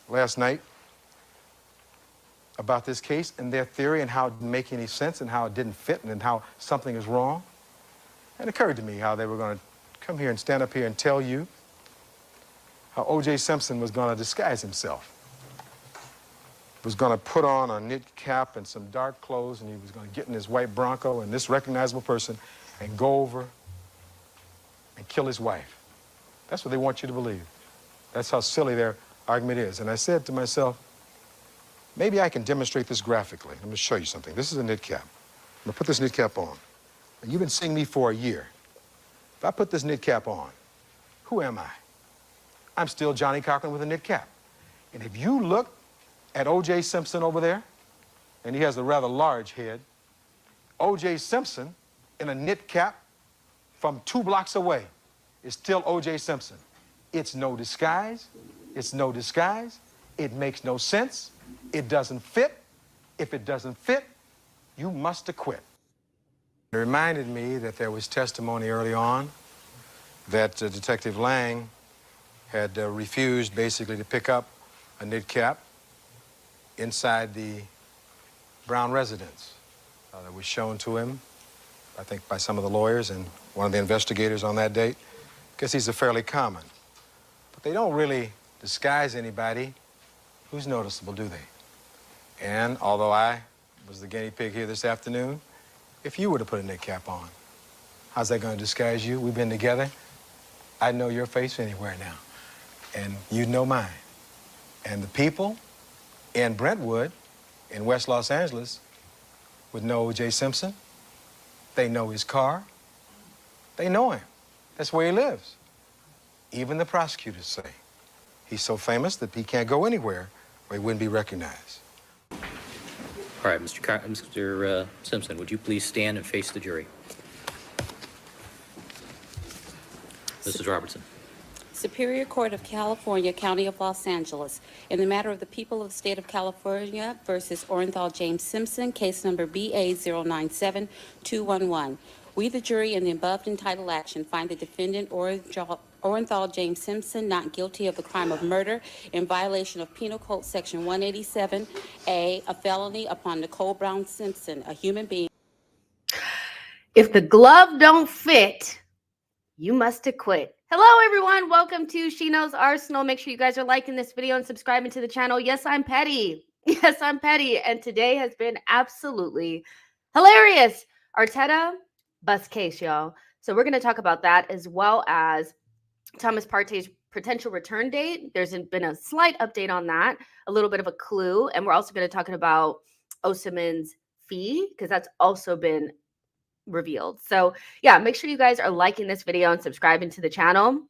last night about this case and their theory and how it didn't make any sense and how it didn't fit and how something is wrong. And it occurred to me how they were going to come here and stand up here and tell you how O.J. Simpson was going to disguise himself. Was going to put on a knit cap and some dark clothes, and he was going to get in his white Bronco and this recognizable person and go over and kill his wife. That's what they want you to believe. That's how silly their argument is. And I said to myself, maybe I can demonstrate this graphically. Let me show you something. This is a knit cap. I'm going to put this knit cap on. And you've been seeing me for a year. If I put this knit cap on, who am I? I'm still Johnny Cochran with a knit cap. And if you look at O.J. Simpson over there, and he has a rather large head, O.J. Simpson in a knit cap from 2 blocks away is still O.J. Simpson. It's no disguise. It's no disguise. It makes no sense. It doesn't fit. If it doesn't fit, you must acquit. It reminded me that there was testimony early on that Detective Lang had refused basically to pick up a knit cap inside the Brown residence that was shown to him, I think, by some of the lawyers and one of the investigators on that date. I guess these are fairly common. But they don't really disguise anybody who's noticeable, do they? And although I was the guinea pig here this afternoon, if you were to put a knit cap on, how's that going to disguise you? We've been together. I'd know your face anywhere now. And you'd know mine. And the people in Brentwood, in West Los Angeles, would know O.J. Simpson. They know his car. They know him. That's where he lives. Even the prosecutors say he's so famous that he can't go anywhere where he wouldn't be recognized. All right, Mr. Simpson, would you please stand and face the jury? Mrs. Robertson. Superior Court of California, County of Los Angeles, in the matter of the people of the state of California versus Orenthal James Simpson, case number BA097211. We, the jury, in the above entitled action, find the defendant Orenthal James Simpson not guilty of the crime of murder in violation of Penal Code Section 187A, a felony upon Nicole Brown Simpson, a human being. If the glove don't fit, you must acquit. Hello, everyone. Welcome to She Knows Arsenal. Make sure you guys are liking this video and subscribing to the channel. Yes, I'm petty. Yes, I'm petty. And today has been absolutely hilarious. Arteta, bust case, y'all. So we're going to talk about that as well as Thomas Partey's potential return date. There's been a slight update on that, a little bit of a clue. And we're also going to talk about Osimhen's fee because that's also been revealed. So yeah, make sure you guys are liking this video and subscribing to the channel.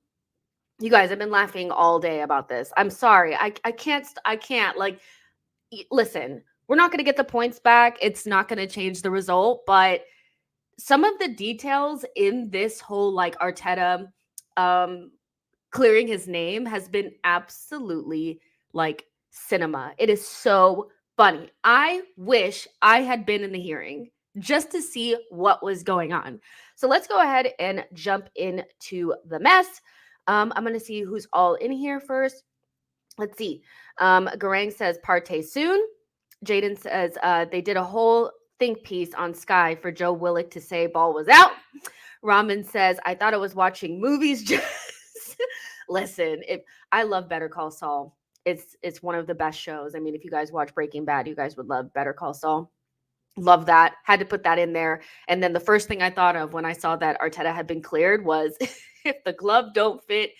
You guys, I've been laughing all day about this. I'm sorry. I can't like, listen, we're not going to get the points back. It's not going to change the result, but some of the details in this whole like Arteta clearing his name has been absolutely like cinema. It is so funny. I wish I had been in the hearing just to see what was going on. So let's go ahead and jump into the mess. I'm going to see who's all in here first. Let's see. Garang says Partey soon. Jaden says they did a whole think piece on Sky for Joe Willock to say ball was out. Raman says, I thought I was watching movies. Just listen, I love Better Call Saul. It's one of the best shows. I mean, if you guys watch Breaking Bad, you guys would love Better Call Saul. Love that. Had to put that in there. And then the first thing I thought of when I saw that Arteta had been cleared was if the glove don't fit,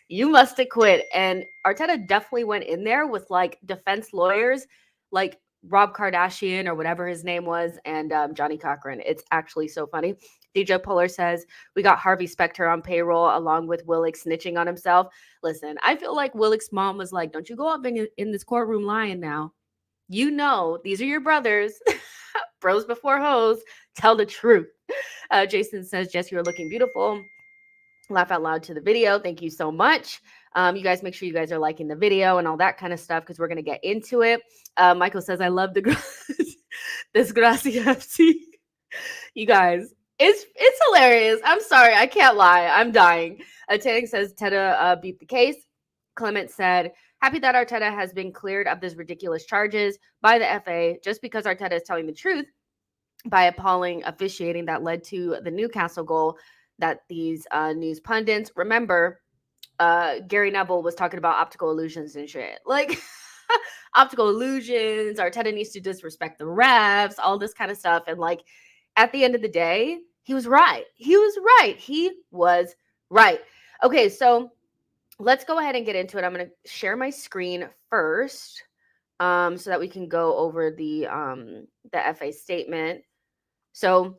you must acquit. And Arteta definitely went in there with like defense lawyers, like Rob Kardashian or whatever his name was, and Johnny Cochran. It's actually so funny. DJ Polar says, we got Harvey Specter on payroll along with Willock snitching on himself. Listen, I feel like Willock's mom was like, don't you go up in this courtroom lying now. You know, these are your brothers. Bros before hoes. Tell the truth. Jason says, Jess, you're looking beautiful. Laugh out loud to the video. Thank you so much. You guys make sure you guys are liking the video and all that kind of stuff because we're going to get into it. Michael says, I love this Gracie FC. You guys, it's hilarious. I'm sorry. I can't lie. I'm dying. Tang says, Teta beat the case. Clement said, Happy that Arteta has been cleared of these ridiculous charges by the FA just because Arteta is telling the truth by appalling officiating that led to the Newcastle goal that these news pundits, remember, Gary Neville was talking about optical illusions and shit. Like, optical illusions, Arteta needs to disrespect the refs, all this kind of stuff. And like, at the end of the day, he was right. He was right. He was right. Okay, so let's go ahead and get into it. I'm going to share my screen first, so that we can go over the FA statement. So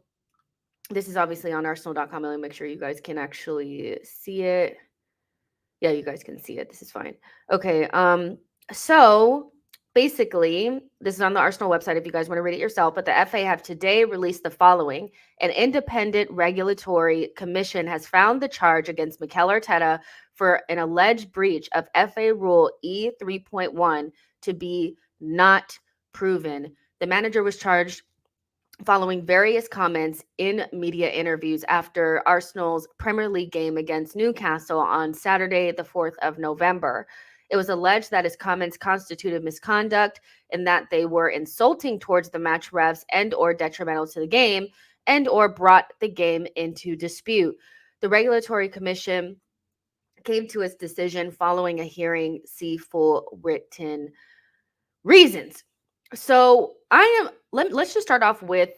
this is obviously on arsenal.com. Let me make sure you guys can actually see it. Yeah, you guys can see it. This is fine. Okay. So basically, this is on the Arsenal website if you guys want to read it yourself, but the FA have today released the following. An independent regulatory commission has found the charge against Mikel Arteta for an alleged breach of FA Rule E3.1 to be not proven. The manager was charged following various comments in media interviews after Arsenal's Premier League game against Newcastle on Saturday, the 4th of November. It was alleged that his comments constituted misconduct and that they were insulting towards the match refs and or detrimental to the game and or brought the game into dispute. The Regulatory Commission came to its decision following a hearing. See full written reasons. So let's just start off with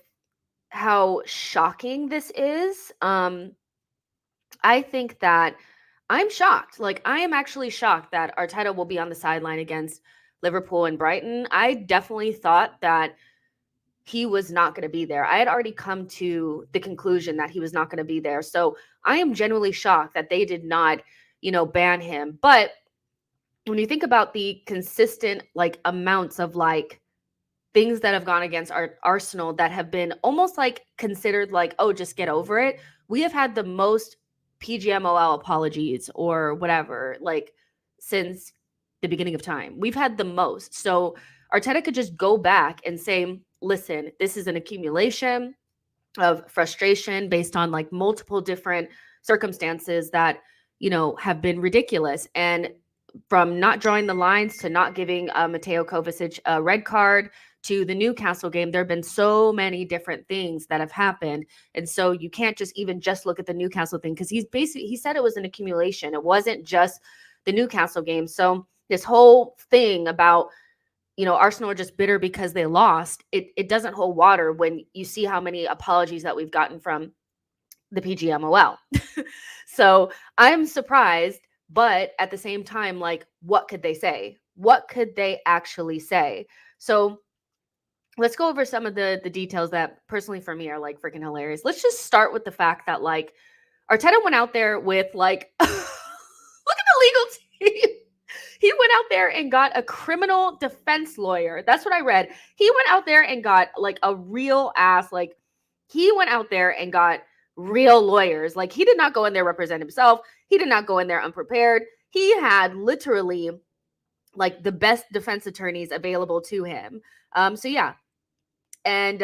how shocking this is. I think that I'm shocked. Like, I am actually shocked that Arteta will be on the sideline against Liverpool and Brighton. I definitely thought that he was not going to be there. I had already come to the conclusion that he was not going to be there. So I am genuinely shocked that they did not, ban him. But when you think about the consistent, like, amounts of, like, things that have gone against Arsenal that have been almost like considered like, oh, just get over it. We have had the most PGMOL apologies or whatever, like, since the beginning of time. We've had the most. So Arteta could just go back and say, listen, this is an accumulation of frustration based on like multiple different circumstances that, have been ridiculous. And from not drawing the lines to not giving Mateo Kovacic a red card to the Newcastle game, there have been so many different things that have happened. And so you can't just look at the Newcastle thing, because he said it was an accumulation. It wasn't just the Newcastle game. So this whole thing about, Arsenal are just bitter because they lost, it doesn't hold water when you see how many apologies that we've gotten from the PGMOL. So I'm surprised, but at the same time, like, what could they say? What could they actually say? So let's go over some of the details that personally for me are like freaking hilarious. Let's just start with the fact that like Arteta went out there with like, look at the legal team. He went out there and got a criminal defense lawyer. That's what I read. He went out there and got like a real ass, like he went out there and got real lawyers. Like, he did not go in there represent himself. He did not go in there unprepared. He had literally like the best defense attorneys available to him. So yeah. And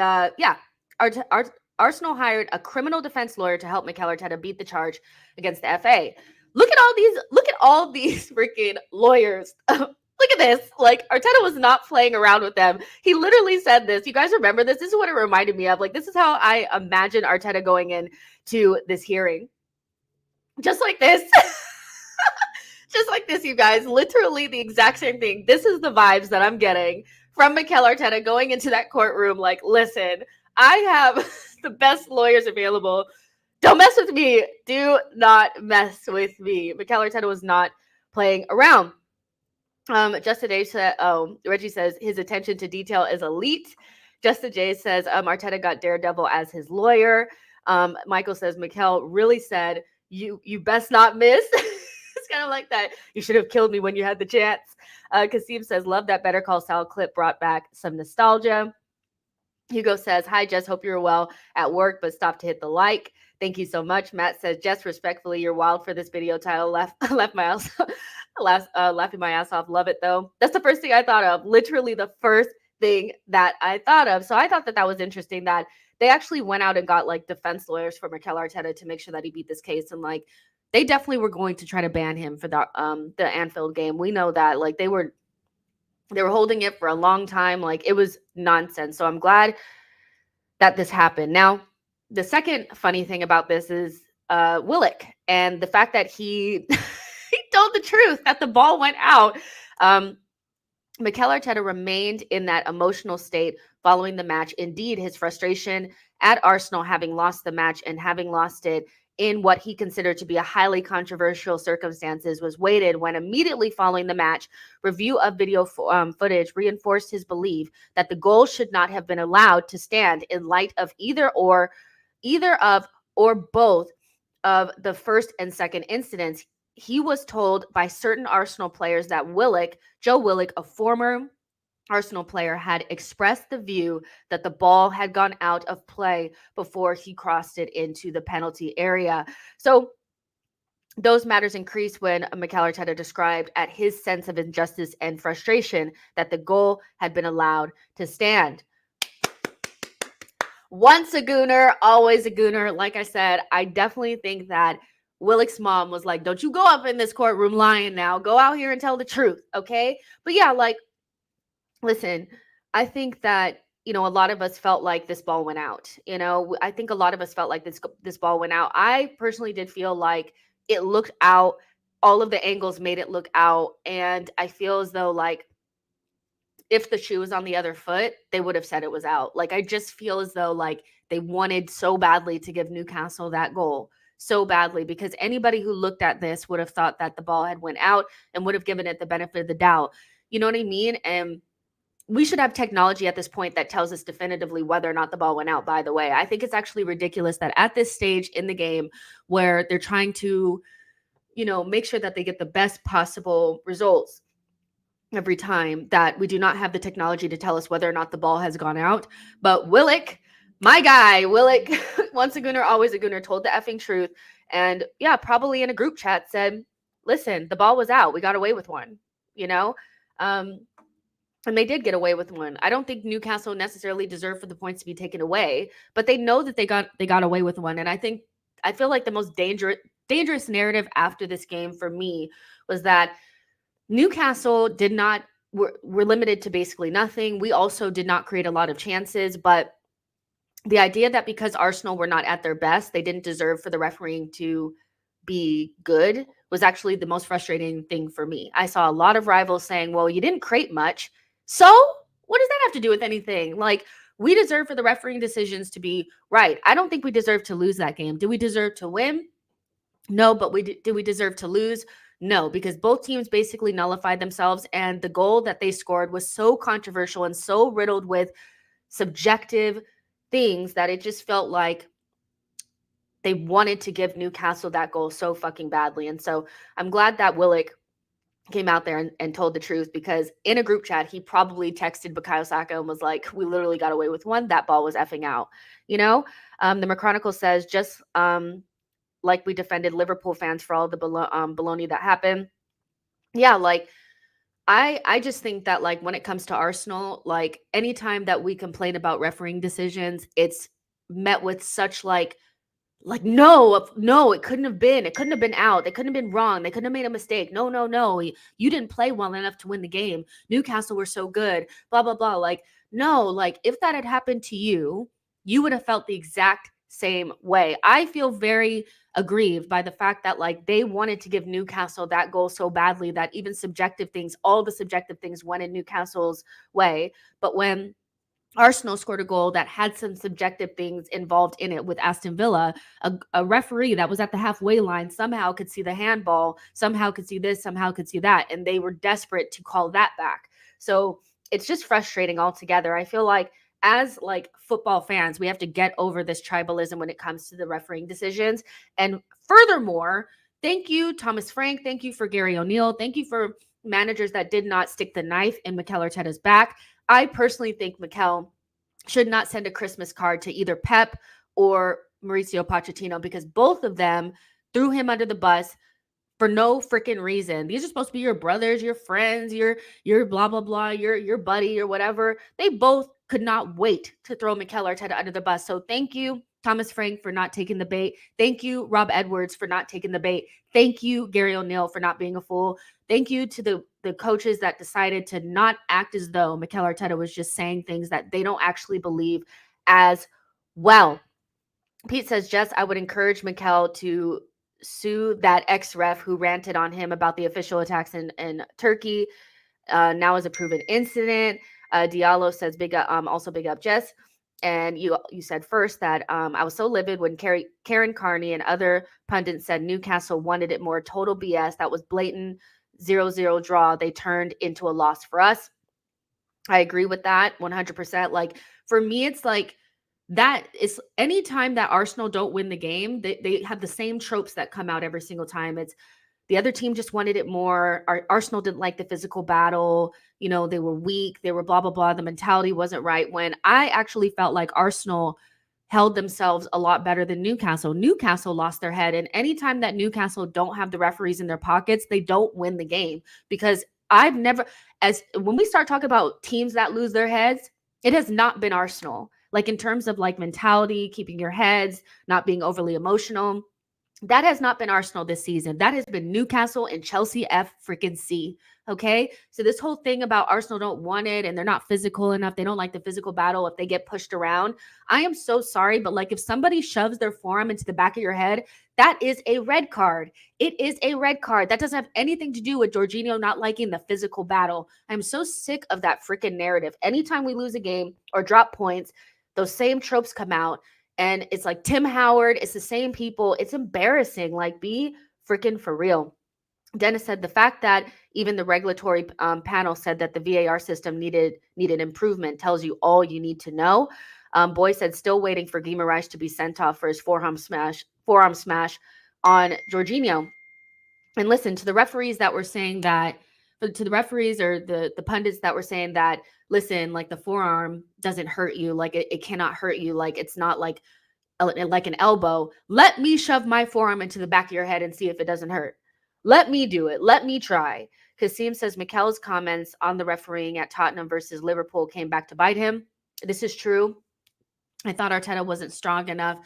Arsenal hired a criminal defense lawyer to help Mikel Arteta beat the charge against the FA. Look at all these freaking lawyers. Look at this. Like, Arteta was not playing around with them. He literally said this. You guys remember this? This is what it reminded me of. Like, this is how I imagine Arteta going in to this hearing. Just like this. Just like this, you guys. Literally the exact same thing. This is the vibes that I'm getting from Mikel Arteta going into that courtroom. Like, listen, I have the best lawyers available. Don't mess with me. Do not mess with me. Mikel Arteta was not playing around. Justin J said, Reggie says his attention to detail is elite. Justin J says Arteta got Daredevil as his lawyer. Michael says Mikel really said, you best not miss. It's kind of like that. You should have killed me when you had the chance. Kasim says, love that Better Call Saul clip, brought back some nostalgia. Hugo says, hi, Jess, hope you're well at work, but stop to hit the like. Thank you so much. Matt says, Jess, respectfully, you're wild for this video title. Laughing my ass off. Love it, though. That's the first thing I thought of. Literally the first thing that I thought of. So I thought that was interesting that they actually went out and got like defense lawyers for Mikel Arteta to make sure that he beat this case and like they definitely were going to try to ban him for the Anfield game. We know that. Like, they were holding it for a long time. Like, it was nonsense. So I'm glad that this happened. Now, the second funny thing about this is Willock and the fact that he he told the truth that the ball went out. Mikel Arteta remained in that emotional state following the match. Indeed, his frustration at Arsenal having lost the match and having lost it in what he considered to be a highly controversial circumstances was weighted when immediately following the match, review of video footage reinforced his belief that the goal should not have been allowed to stand in light of either of or both of the first and second incidents. He was told by certain Arsenal players that Joe Willock, a former Arsenal player, had expressed the view that the ball had gone out of play before he crossed it into the penalty area. So those matters increased when Mikel Arteta described at his sense of injustice and frustration that the goal had been allowed to stand. Once a Gooner, always a Gooner. Like I said, I definitely think that Willock's mom was like, don't you go up in this courtroom lying now. Go out here and tell the truth, okay? But yeah, like, listen, I think that, a lot of us felt like this ball went out. I think a lot of us felt like this ball went out. I personally did feel like it looked out. All of the angles made it look out. And I feel as though, like, if the shoe was on the other foot, they would have said it was out. Like, I just feel as though, like, they wanted so badly to give Newcastle that goal. So badly, because anybody who looked at this would have thought that the ball had went out and would have given it the benefit of the doubt. You know what I mean? And we should have technology at this point that tells us definitively whether or not the ball went out, by the way. I think it's actually ridiculous that at this stage in the game where they're trying to, make sure that they get the best possible results every time, that we do not have the technology to tell us whether or not the ball has gone out. But Willock, my guy, Willock, once a Gooner, always a Gooner, told the effing truth. And yeah, probably in a group chat said, listen, the ball was out. We got away with one, and they did get away with one. I don't think Newcastle necessarily deserved for the points to be taken away, but they know that they got away with one. And I feel like the most dangerous narrative after this game for me was that Newcastle were limited to basically nothing. We also did not create a lot of chances, but the idea that because Arsenal were not at their best, they didn't deserve for the refereeing to be good was actually the most frustrating thing for me. I saw a lot of rivals saying, well, you didn't create much. So what does that have to do with anything? Like, we deserve for the refereeing decisions to be right. I don't think we deserve to lose that game. Do we deserve to win? No, but did we deserve to lose? No, because both teams basically nullified themselves, and the goal that they scored was so controversial and so riddled with subjective things that it just felt like they wanted to give Newcastle that goal so fucking badly. And so I'm glad that Willock came out there and told the truth, because in a group chat, he probably texted Bukayo Saka and was like, we literally got away with one. That ball was effing out. The McChronicle says, just like we defended Liverpool fans for all the baloney that happened. Yeah, like, I just think that, like, when it comes to Arsenal, like, anytime that we complain about refereeing decisions, it's met with such like no, it couldn't have been out. They couldn't have been wrong. They couldn't have made a mistake. No. You didn't play well enough to win the game. Newcastle were so good, blah, blah, blah. Like, no, like, if that had happened to you, you would have felt the exact same way. I feel very aggrieved by the fact that, like, they wanted to give Newcastle that goal so badly that even all the subjective things went in Newcastle's way. But when Arsenal scored a goal that had some subjective things involved in it with Aston Villa, a referee that was at the halfway line somehow could see the handball, somehow could see this, somehow could see that, and they were desperate to call that back. So it's just frustrating altogether. I feel like, as like football fans, we have to get over this tribalism when it comes to the refereeing decisions. And furthermore, thank you, Thomas Frank. Thank you for Gary O'Neill. Thank you for managers that did not stick the knife in Mikel Arteta's back. I personally think Mikel should not send a Christmas card to either Pep or Mauricio Pochettino, because both of them threw him under the bus for no freaking reason. These are supposed to be your brothers, your friends, your blah, blah, blah, your buddy or whatever. They both could not wait to throw Mikel Arteta under the bus. So thank you Thomas Frank for not taking the bait. Thank you, Rob Edwards, for not taking the bait. Thank you, Gary O'Neill, for not being a fool. Thank you to the coaches that decided to not act as though Mikel Arteta was just saying things that they don't actually believe as well. Pete says, Jess, I would encourage Mikel to sue that ex-ref who ranted on him about the official attacks in Turkey. Now is a proven incident. Diallo says, also big up, Jess. And you said first that I was so livid when Karen Carney and other pundits said Newcastle wanted it more. Total BS. That was blatant 0-0 draw. They turned into a loss for us. I agree with that 100%. Like, for me, it's like that is anytime that Arsenal don't win the game, they have the same tropes that come out every single time. It's the other team just wanted it more. Arsenal didn't like the physical battle. You know, they were weak. They were blah, blah, blah. The mentality wasn't right, when I actually felt like Arsenal held themselves a lot better than Newcastle. Newcastle lost their head. And anytime that Newcastle don't have the referees in their pockets, they don't win the game. Because I've never, when we start talking about teams that lose their heads, it has not been Arsenal. Like, in terms of like mentality, keeping your heads, not being overly emotional. That has not been Arsenal this season. That has been Newcastle and Chelsea freaking C. Okay. So this whole thing about Arsenal don't want it and they're not physical enough. They don't like the physical battle if they get pushed around. I am so sorry. But like, if somebody shoves their forearm into the back of your head, that is a red card. It is a red card. That doesn't have anything to do with Jorginho not liking the physical battle. I'm so sick of that freaking narrative. Anytime we lose a game or drop points, those same tropes come out. And it's like Tim Howard, it's the same people. It's embarrassing. Like, be freaking for real. Dennis said the fact that even the regulatory panel said that the VAR system needed improvement tells you all you need to know. Boy said still waiting for Guimaraes to be sent off for his forearm smash on Jorginho. And listen, to the referees that were saying that, to the referees or the pundits that were saying that, listen, like, the forearm doesn't hurt you. Like, it cannot hurt you. Like, it's not like an elbow. Let me shove my forearm into the back of your head and see if it doesn't hurt. Let me do it. Let me try. Kasim says Mikel's comments on the refereeing at Tottenham versus Liverpool came back to bite him. This is true. I thought Arteta wasn't strong enough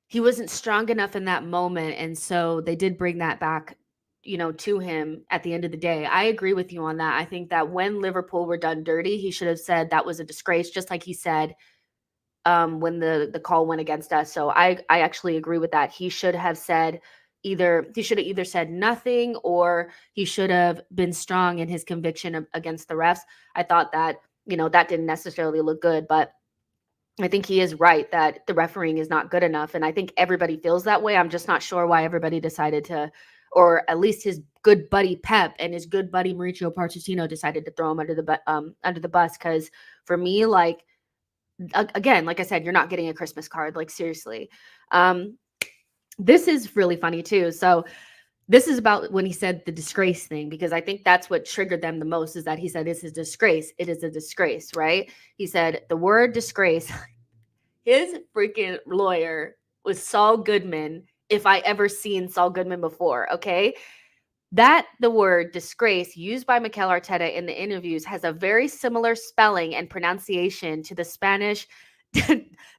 he wasn't strong enough in that moment. And so they did bring that back, to him at the end of the day. I agree with you on that. I think that when Liverpool were done dirty, he should have said that was a disgrace, just like he said when the call went against us. So I actually agree with that. He should have either said nothing, or he should have been strong in his conviction against the refs. I thought that, that didn't necessarily look good, but I think he is right that the refereeing is not good enough. And I think everybody feels that way. I'm just not sure why everybody decided to, or at least his good buddy Pep and his good buddy Mauricio Pochettino decided to throw him under the bus. Because for me, like, again, like I said, you're not getting a Christmas card. Like, seriously. This is really funny too. So this is about when he said the disgrace thing, because I think that's what triggered them the most, is that he said it's a disgrace. It is a disgrace, right? He said the word disgrace. His freaking lawyer was Saul Goodman, if I ever seen Saul Goodman before, okay? That the word disgrace used by Mikel Arteta in the interviews has a very similar spelling and pronunciation to the Spanish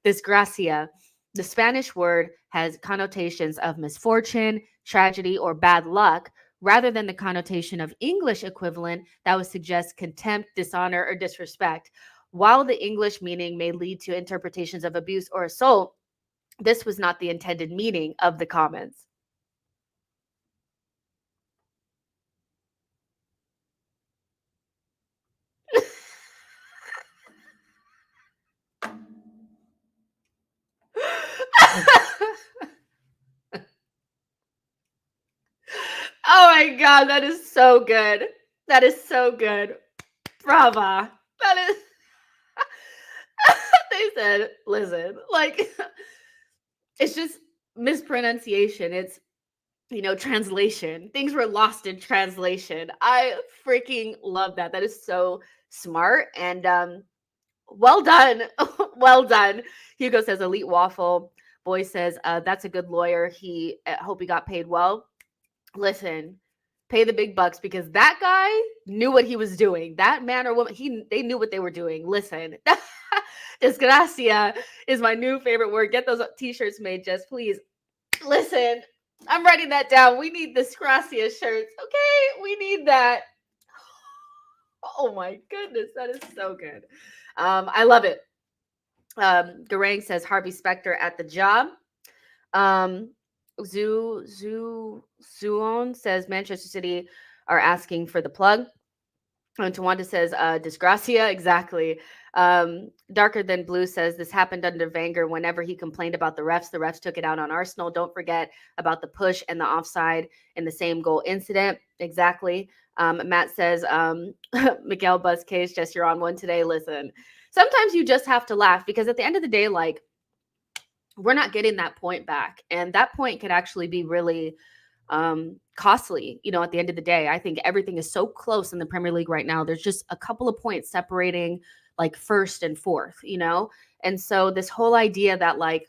desgracia. The Spanish word has connotations of misfortune, tragedy, or bad luck, rather than the connotation of English equivalent that would suggest contempt, dishonor, or disrespect. While the English meaning may lead to interpretations of abuse or assault, this was not the intended meaning of the comments. Oh my God, that is so good. That is so good. Brava. That is. They said, listen, like, it's just mispronunciation. It's, translation. Things were lost in translation. I freaking love that. That is so smart. And well done. Well done. Hugo says, elite waffle. Boy says, that's a good lawyer. Hope he got paid well. Listen, pay the big bucks, because that guy knew what he was doing. That man or woman, they knew what they were doing. Listen, Desgracia is my new favorite word. Get those t-shirts made, Jess, please. Listen, I'm writing that down. We need Desgracia shirts. Okay, we need that. Oh my goodness, that is so good. I love it. Garang says Harvey Specter at the job. Zuon says Manchester City are asking for the plug. And Tawanda says, Disgracia, exactly. Darker Than Blue says this happened under Wenger. Whenever he complained about the refs took it out on Arsenal. Don't forget about the push and the offside in the same goal incident. Exactly. Matt says, Miguel Busquets, just you're on one today. Listen, sometimes you just have to laugh because at the end of the day, like, we're not getting that point back. And that point could actually be really costly, at the end of the day. I think everything is so close in the Premier League right now. There's just a couple of points separating like first and fourth, And so this whole idea that like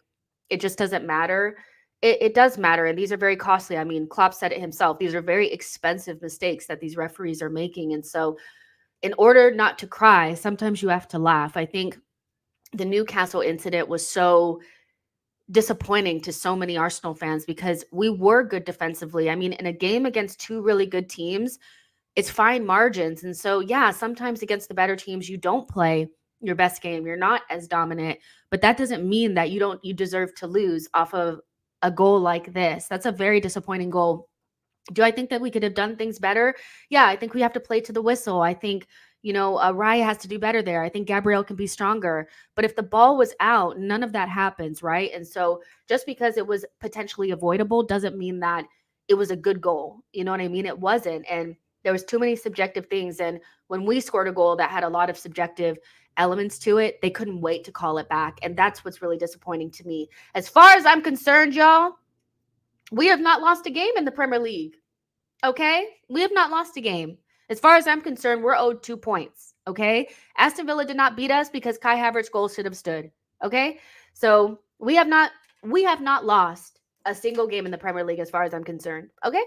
it just doesn't matter, it does matter. And these are very costly. I mean, Klopp said it himself. These are very expensive mistakes that these referees are making. And so in order not to cry, sometimes you have to laugh. I think the Newcastle incident was so disappointing to so many Arsenal fans because we were good defensively. I mean, in a game against two really good teams, it's fine margins. And so, yeah, sometimes against the better teams, you don't play your best game. You're not as dominant, but that doesn't mean that you deserve to lose off of a goal like this. That's a very disappointing goal. Do I think that we could have done things better? Yeah, I think we have to play to the whistle. I think, Raya has to do better there. I think Gabriel can be stronger. But if the ball was out, none of that happens, right? And so just because it was potentially avoidable doesn't mean that it was a good goal. You know what I mean? It wasn't. And there was too many subjective things. And when we scored a goal that had a lot of subjective elements to it, they couldn't wait to call it back. And that's what's really disappointing to me. As far as I'm concerned, y'all, we have not lost a game in the Premier League. Okay? We have not lost a game. As far as I'm concerned, we're owed 2 points. Okay? Aston Villa did not beat us because Kai Havertz's goal should have stood. Okay? So we have not lost a single game in the Premier League as far as I'm concerned. Okay?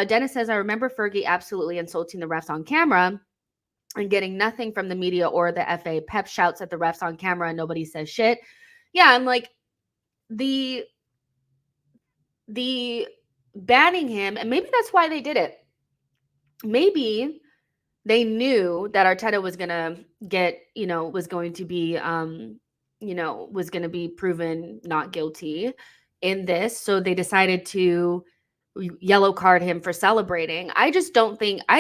Dennis says, I remember Fergie absolutely insulting the refs on camera and getting nothing from the media or the FA. Pep shouts at the refs on camera and nobody says shit. Yeah, and like the banning him, and maybe that's why they did it. Maybe they knew that Arteta was going to get, was going to be, was going to be proven not guilty in this. So they decided to yellow card him for celebrating. I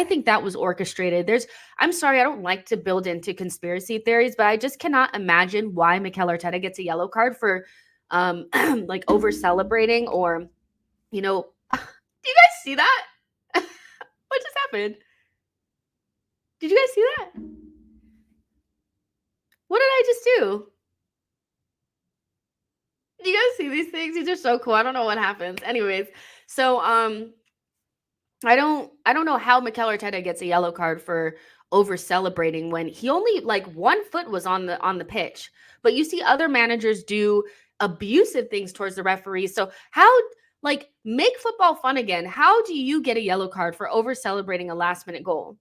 think that was orchestrated. I'm sorry, I don't like to build into conspiracy theories, but I just cannot imagine why Mikel Arteta gets a yellow card for like over celebrating or, do you guys see that? What just happened? Did you guys see that? What did I just do? Do you guys see these things? These are so cool. I don't know what happens. Anyways, so I don't know how Mikel Arteta gets a yellow card for over celebrating when he only like 1 foot was on the pitch. But you see other managers do abusive things towards the referee. So how make football fun again. How do you get a yellow card for over celebrating a last minute goal?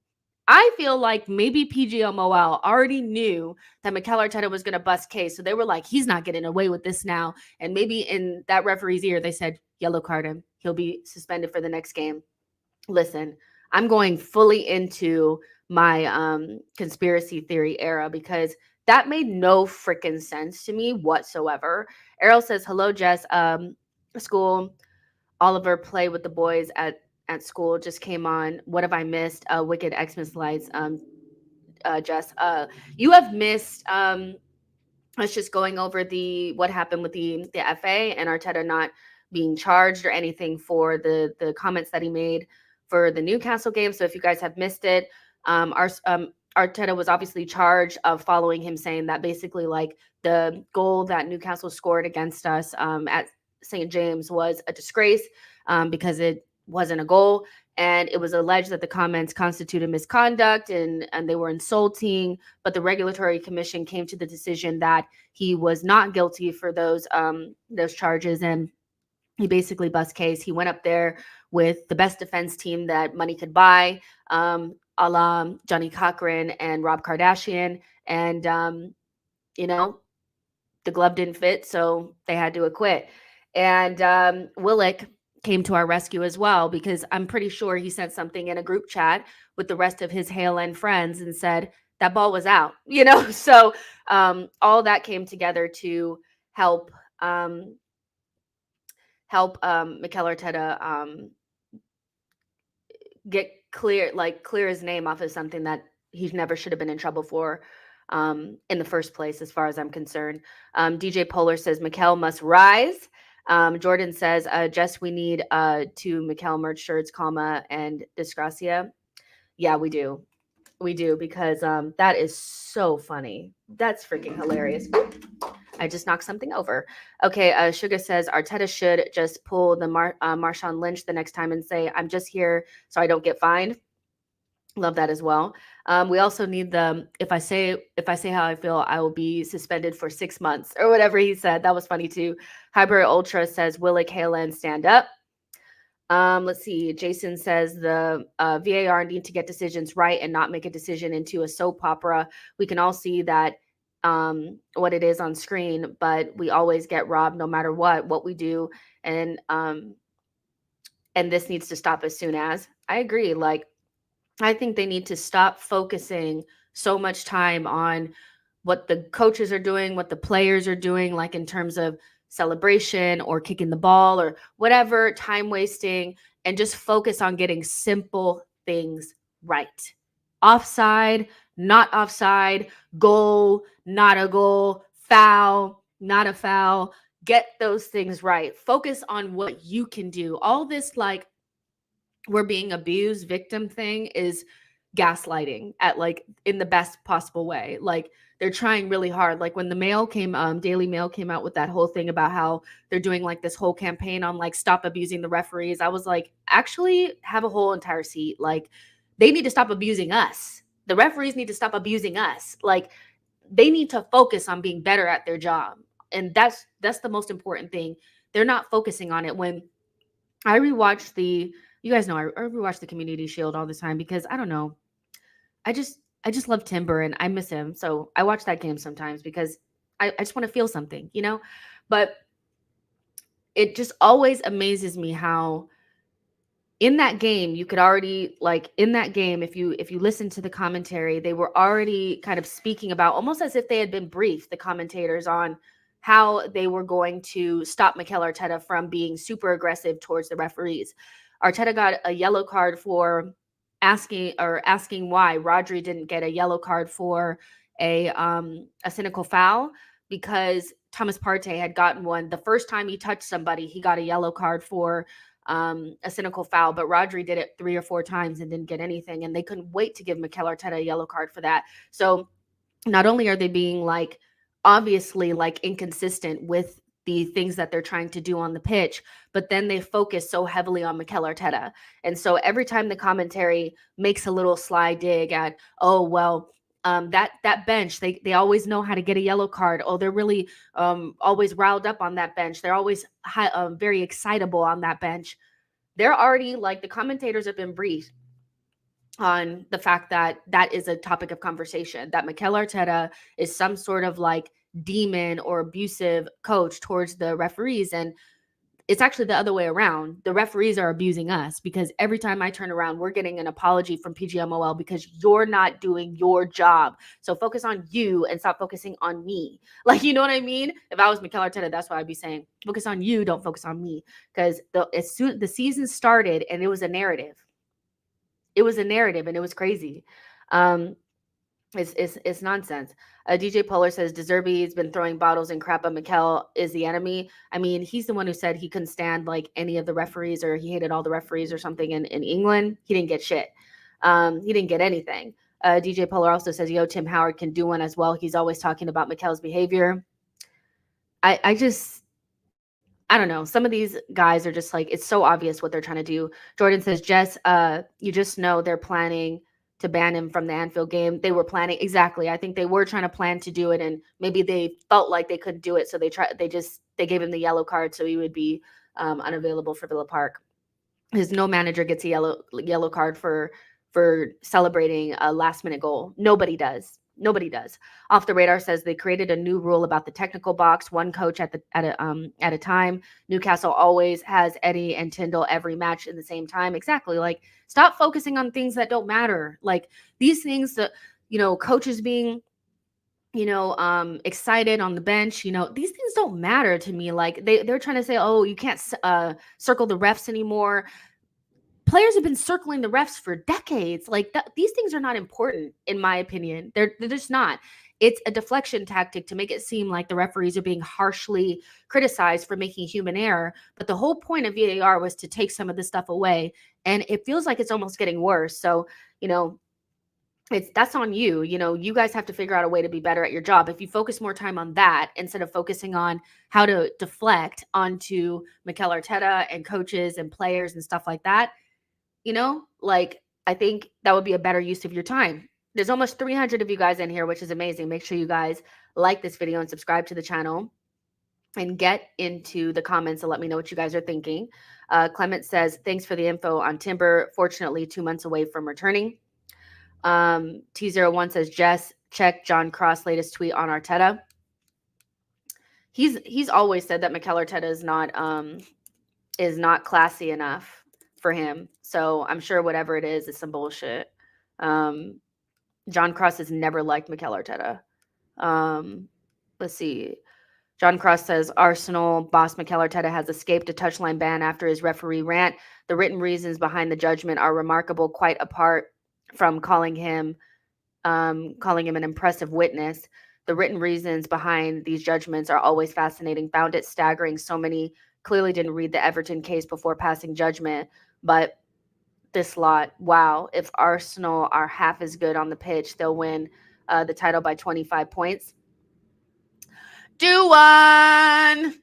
I feel like maybe PGMOL already knew that Mikel Arteta was going to bust case. So they were like, he's not getting away with this now. And maybe in that referee's ear, they said, yellow card him. He'll be suspended for the next game. Listen, I'm going fully into my conspiracy theory era because that made no freaking sense to me whatsoever. Errol says, hello, Jess. School. Oliver play with the boys at school just came on. What have I missed? Wicked Xmas lights. Jess, you have missed. Us just going over what happened with the FA and Arteta not being charged or anything for the comments that he made for the Newcastle game. So if you guys have missed it, Arteta was obviously charged of following him saying that basically like the goal that Newcastle scored against us at St. James was a disgrace because it wasn't a goal. And it was alleged that the comments constituted misconduct and they were insulting. But the regulatory commission came to the decision that he was not guilty for those charges. And he basically bust case. He went up there with the best defense team that money could buy, a la Johnny Cochran and Rob Kardashian. And you know, the glove didn't fit, so they had to acquit. And Willick came to our rescue as well, because I'm pretty sure he sent something in a group chat with the rest of his Hale End friends and said that ball was out, you know? So all that came together to help Mikel Arteta get clear his name off of something that he never should have been in trouble for in the first place, as far as I'm concerned. DJ Polar says Mikel must rise. Jordan says, Jess, we need two Mikel merch shirts, comma, and Disgracia. Yeah, we do. We do, because that is so funny. That's freaking hilarious. I just knocked something over. Okay, Sugar says Arteta should just pull the Marshawn Lynch the next time and say, I'm just here so I don't get fined. Love that as well. We also need the if I say how I feel, I will be suspended for 6 months, or whatever he said. That was funny too. Hybrid Ultra says Willick Halen stand up. Let's see. Jason says the VAR need to get decisions right and not make a decision into a soap opera. We can all see that what it is on screen, but we always get robbed no matter what we do. And this needs to stop as soon as. I agree. Like, I think they need to stop focusing so much time on what the coaches are doing, what the players are doing, like in terms of celebration or kicking the ball or whatever, time wasting, and just focus on getting simple things right. Offside, not offside, goal, not a goal, foul, not a foul. Get those things right. Focus on what you can do. All this, like, we're being abused victim thing is gaslighting at, like, in the best possible way. Like, they're trying really hard. Like, when the Mail came, Daily Mail came out with that whole thing about how they're doing like this whole campaign on like stop abusing the referees. I was like, actually have a whole entire seat. Like, they need to stop abusing us. The referees need to stop abusing us. Like, they need to focus on being better at their job. And that's the most important thing. They're not focusing on it. When I rewatched you guys know I rewatch the Community Shield all the time, because I don't know. I just love Timber and I miss him. So I watch that game sometimes because I just want to feel something, you know? But it just always amazes me how in that game you could already, like, in that game, if you listen to the commentary, they were already kind of speaking about, almost as if they had been briefed, the commentators, on how they were going to stop Mikel Arteta from being super aggressive towards the referees. Arteta got a yellow card for asking why Rodri didn't get a yellow card for a cynical foul, because Thomas Partey had gotten one the first time he touched somebody. He got a yellow card for a cynical foul, but Rodri did it 3 or 4 times and didn't get anything, and they couldn't wait to give Mikel Arteta a yellow card for that. So not only are they being, like, obviously, like, inconsistent with the things that they're trying to do on the pitch, but then they focus so heavily on Mikel Arteta. And so every time the commentary makes a little sly dig at, oh, well, that bench, they always know how to get a yellow card. Oh, they're really always riled up on that bench. They're always very excitable on that bench. They're already, like, the commentators have been briefed on the fact that that is a topic of conversation, that Mikel Arteta is some sort of, like, demon or abusive coach towards the referees. And it's actually the other way around. The referees are abusing us, because every time I turn around, we're getting an apology from PGMOL because you're not doing your job. So focus on you and stop focusing on me. Like, you know what I mean? If I was Mikel Arteta, that's what I'd be saying. Focus on you, don't focus on me. Because as soon the season started, and it was a narrative. It was a narrative, and it was crazy. It's nonsense. DJ Polar says De Zerbi's been throwing bottles and crap at Mikel is the enemy. I mean, he's the one who said he couldn't stand, like, any of the referees, or he hated all the referees or something in England. He didn't get shit. He didn't get anything. DJ Polar also says, yo, Tim Howard can do one as well. He's always talking about Mikel's behavior. I don't know. Some of these guys are just like, it's so obvious what they're trying to do. Jordan says, Jess, you just know they're planning to ban him from the Anfield game. They were planning. Exactly. I think they were trying to plan to do it, and maybe they felt like they couldn't do it. So they gave him the yellow card so he would be unavailable for Villa Park. No manager gets a yellow card for celebrating a last minute goal. Nobody does. Nobody does. Off the Radar says they created a new rule about the technical box, one coach at a time. Newcastle always has Eddie and Tyndall every match in the same time. Exactly. Like, stop focusing on things that don't matter. Like, these things that, coaches being, excited on the bench, these things don't matter to me. Like, they're trying to say, oh, you can't circle the refs anymore. Players have been circling the refs for decades. Like, these things are not important, in my opinion. They're just not. It's a deflection tactic to make it seem like the referees are being harshly criticized for making human error. But the whole point of VAR was to take some of this stuff away. And it feels like it's almost getting worse. So, that's on you. You guys have to figure out a way to be better at your job. If you focus more time on that instead of focusing on how to deflect onto Mikel Arteta and coaches and players and stuff like that, I think that would be a better use of your time. There's almost 300 of you guys in here, which is amazing. Make sure you guys like this video and subscribe to the channel and get into the comments and let me know what you guys are thinking. Clement says, thanks for the info on Timber. Fortunately, 2 months away from returning. T01 says, Jess, check John Cross' latest tweet on Arteta. He's always said that Mikel Arteta is not classy enough for him. So I'm sure whatever it is some bullshit. John Cross has never liked Mikel Arteta. Let's see. John Cross says, Arsenal boss Mikel Arteta has escaped a touchline ban after his referee rant. The written reasons behind the judgment are remarkable, quite apart from calling him an impressive witness. The written reasons behind these judgments are always fascinating. Found it staggering. So many clearly didn't read the Everton case before passing judgment. But this lot, wow, if Arsenal are half as good on the pitch, they'll win the title by 25 points. Do one.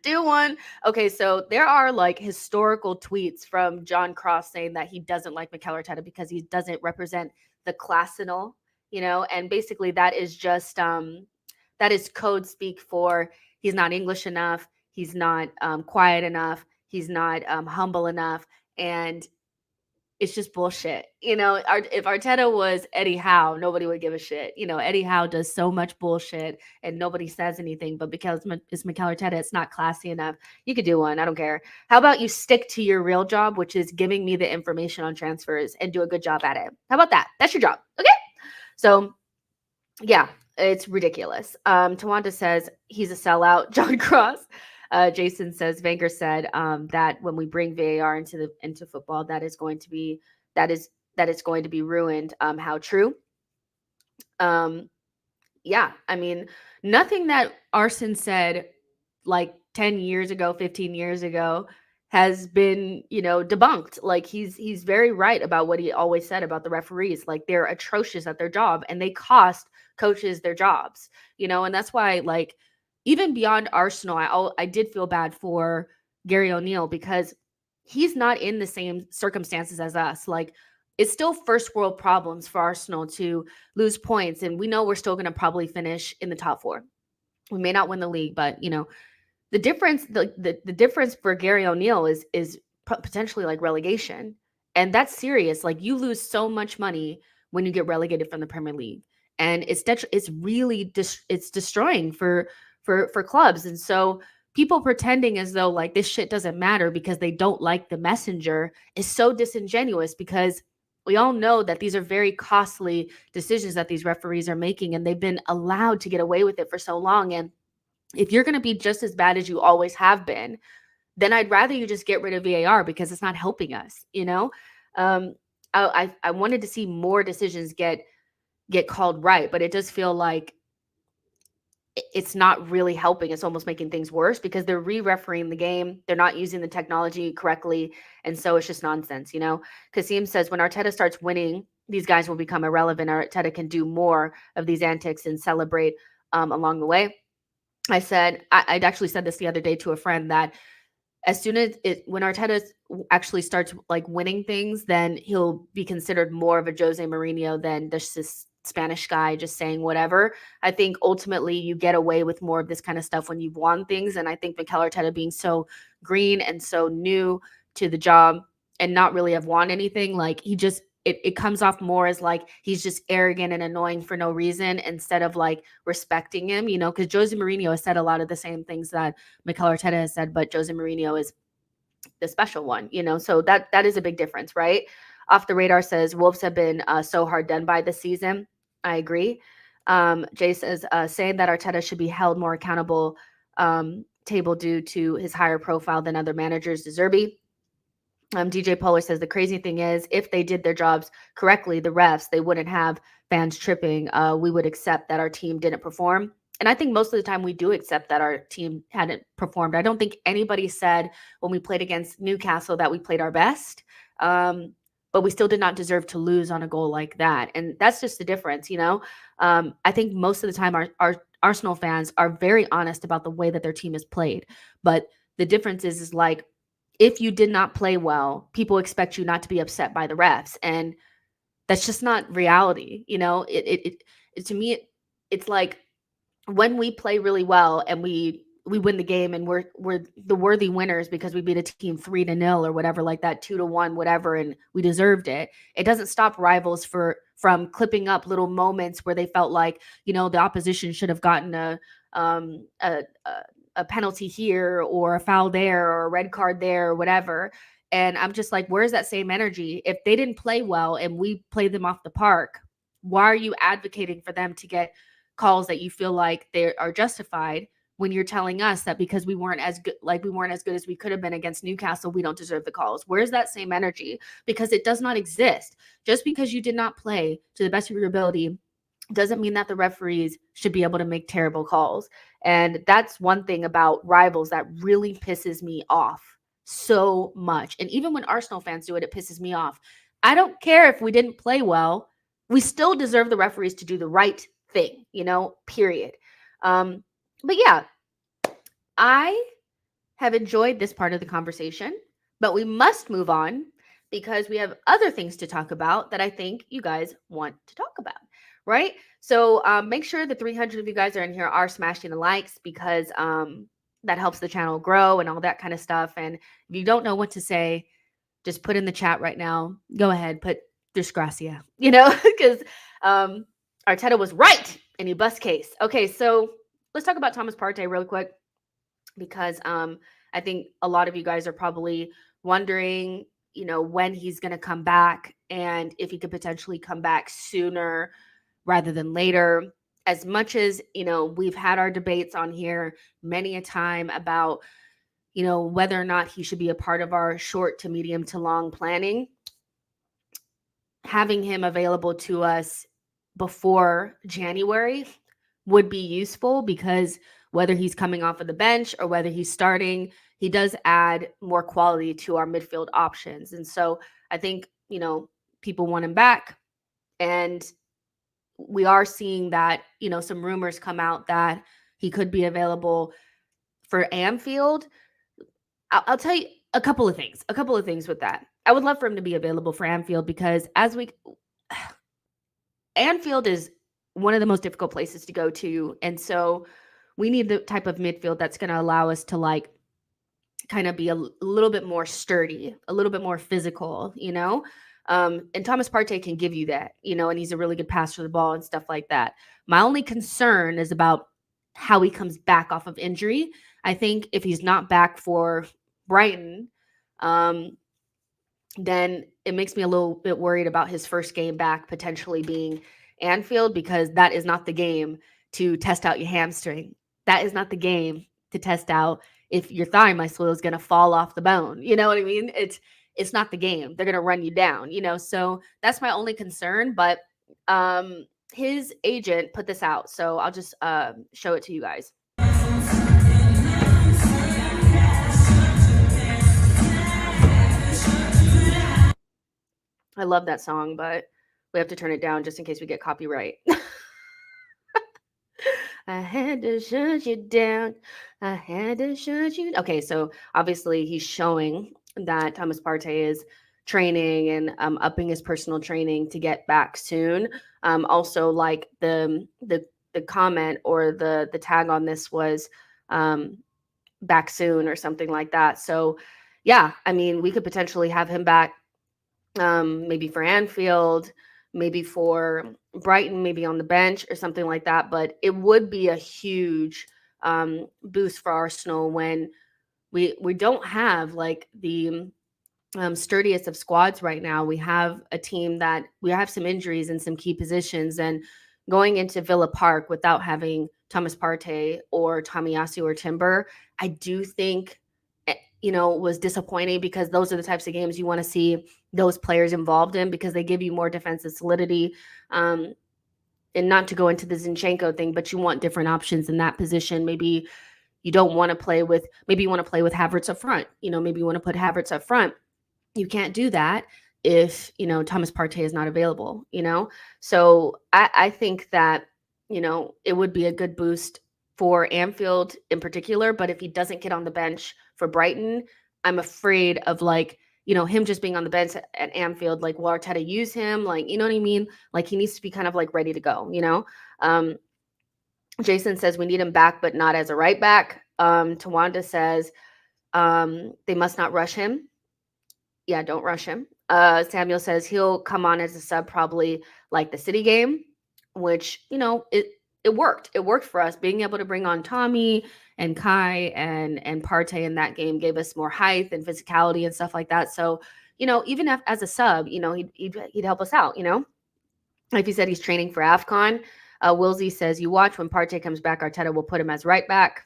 Do one. Okay, so there are like historical tweets from John Cross saying that he doesn't like Mikel Arteta because he doesn't represent the classinal, and basically that is just that is code speak for he's not English enough, he's not quiet enough, he's not humble enough, and it's just bullshit. If Arteta was Eddie Howe, nobody would give a shit. Eddie Howe does so much bullshit and nobody says anything, but because it's Mikel Arteta, it's not classy enough. You could do one. I don't care. How about you stick to your real job, which is giving me the information on transfers, and do a good job at it? How about that? That's your job. Okay. So yeah, it's ridiculous. Tawanda says he's a sellout. John Cross. Jason says Wenger said that when we bring VAR into football, that is going to be ruined. How true? Yeah, I mean, nothing that Arsene said like 10 years ago, 15 years ago has been, debunked. Like, he's very right about what he always said about the referees. Like, they're atrocious at their job and they cost coaches their jobs, and that's why, like, even beyond Arsenal, I did feel bad for Gary O'Neill because he's not in the same circumstances as us. Like, it's still first world problems for Arsenal to lose points. And we know we're still going to probably finish in the top 4. We may not win the league, but the difference, the difference for Gary O'Neill is potentially like relegation. And that's serious. Like, you lose so much money when you get relegated from the Premier League. And it's really it's destroying for clubs. And so people pretending as though like this shit doesn't matter because they don't like the messenger is so disingenuous, because we all know that these are very costly decisions that these referees are making, and they've been allowed to get away with it for so long. And if you're going to be just as bad as you always have been, then I'd rather you just get rid of VAR because it's not helping us. I wanted to see more decisions get called right, but it does feel like it's not really helping. It's almost making things worse because they're re-refereeing the game. They're not using the technology correctly. And so it's just nonsense, Kasim says when Arteta starts winning, these guys will become irrelevant. Arteta can do more of these antics and celebrate along the way. I said, I'd actually said this the other day to a friend, that as soon as when Arteta actually starts like winning things, then he'll be considered more of a Jose Mourinho than this Spanish guy just saying whatever. I think ultimately you get away with more of this kind of stuff when you've won things. And I think Mikel Arteta being so green and so new to the job and not really have won anything, like he just it comes off more as like he's just arrogant and annoying for no reason instead of like respecting him, you know, because Jose Mourinho has said a lot of the same things that Mikel Arteta has said, but Jose Mourinho is the special one, you know, so that is a big difference, right? Off the Radar says Wolves have been so hard done by this season. I agree. Jay says saying that Arteta should be held more accountable table due to his higher profile than other managers. Deserby. DJ Polar says the crazy thing is if they did their jobs correctly, the refs, they wouldn't have fans tripping. We would accept that our team didn't perform. And I think most of the time we do accept that our team hadn't performed. I don't think anybody said when we played against Newcastle that we played our best. But we still did not deserve to lose on a goal like that. And that's just the difference, you know? I think most of the time our Arsenal fans are very honest about the way that their team is played. But the difference is like, if you did not play well, people expect you not to be upset by the refs. And that's just not reality. You know, it to me, it's like when we play really well and we win the game and we're the worthy winners because we beat a team 3-0 or whatever like that, 2-1, whatever, and we deserved it. It doesn't stop rivals from clipping up little moments where they felt like, you know, the opposition should have gotten a penalty here or a foul there or a red card there or whatever. And I'm just like, where's that same energy? If they didn't play well and we played them off the park, why are you advocating for them to get calls that you feel like they are justified when you're telling us that because we weren't as good, as we could have been against Newcastle, we don't deserve the calls? Where's that same energy? Because it does not exist. Just because you did not play to the best of your ability doesn't mean that the referees should be able to make terrible calls. And that's one thing about rivals that really pisses me off so much. And even when Arsenal fans do it, it pisses me off. I don't care if we didn't play well. We still deserve the referees to do the right thing, you know, period. But yeah, I have enjoyed this part of the conversation, but we must move on because we have other things to talk about that I think you guys want to talk about. Right? So make sure the 300 of you guys are in here are smashing the likes because that helps the channel grow and all that kind of stuff. And if you don't know what to say, just put in the chat right now. Go ahead, put Disgracia, you know, because Arteta was right in a bus case. Okay, so let's talk about Thomas Partey real quick because I think a lot of you guys are probably wondering, you know, when he's going to come back and if he could potentially come back sooner rather than later. As much as, you know, we've had our debates on here many a time about, you know, whether or not he should be a part of our short to medium to long planning, having him available to us before January would be useful because whether he's coming off of the bench or whether he's starting, he does add more quality to our midfield options. And so I think, you know, people want him back. And we are seeing that, you know, some rumors come out that he could be available for Anfield. I'll tell you a couple of things with that. I would love for him to be available for Anfield because Anfield is one of the most difficult places to go to. And so we need the type of midfield that's going to allow us to like kind of be a little bit more sturdy, a little bit more physical, you know? And Thomas Partey can give you that, you know, and he's a really good passer of the ball and stuff like that. My only concern is about how he comes back off of injury. I think if he's not back for Brighton, then it makes me a little bit worried about his first game back potentially being Anfield, because that is not the game to test out your hamstring. That is not the game to test out if your thigh muscle is going to fall off the bone. You know what I mean? It's not the game. They're going to run you down, you know? So that's my only concern, but his agent put this out. So I'll just show it to you guys. I love that song, but we have to turn it down just in case we get copyright. I had to shut you down. I had to shut you. Okay, so obviously he's showing that Thomas Partey is training and upping his personal training to get back soon. Also, like the comment or the tag on this was back soon or something like that. So yeah, I mean, we could potentially have him back maybe for Anfield, maybe for Brighton, maybe on the bench or something like that. But it would be a huge boost for Arsenal when we don't have like the sturdiest of squads right now. We have a team that we have some injuries in some key positions, and going into Villa Park without having Thomas Partey or Tomiyasu or Timber, I do think was disappointing, because those are the types of games you want to see those players involved in, because they give you more defensive solidity. And not to go into the Zinchenko thing, but you want different options in that position. Maybe you don't want to play with, maybe you want to play with Havertz up front. Maybe you want to put Havertz up front. You can't do that if, Thomas Partey is not available, So I think that, it would be a good boost for Anfield in particular. But if he doesn't get on the bench for Brighton, I'm afraid of him just being on the bench at Anfield. Like, will Arteta use him? Like, you know what I mean? Like, he needs to be kind of like ready to go, Jason says we need him back, but not as a right back. Tawanda says they must not rush him. Yeah, don't rush him. Samuel says he'll come on as a sub, probably like the City game, which, it worked. It worked for us. Being able to bring on Tommy and Kai and Partey in that game gave us more height and physicality and stuff like that. So, even if, as a sub, he'd help us out, Like you said, he's training for AFCON. Wilsey says, you watch when Partey comes back, Arteta will put him as right back.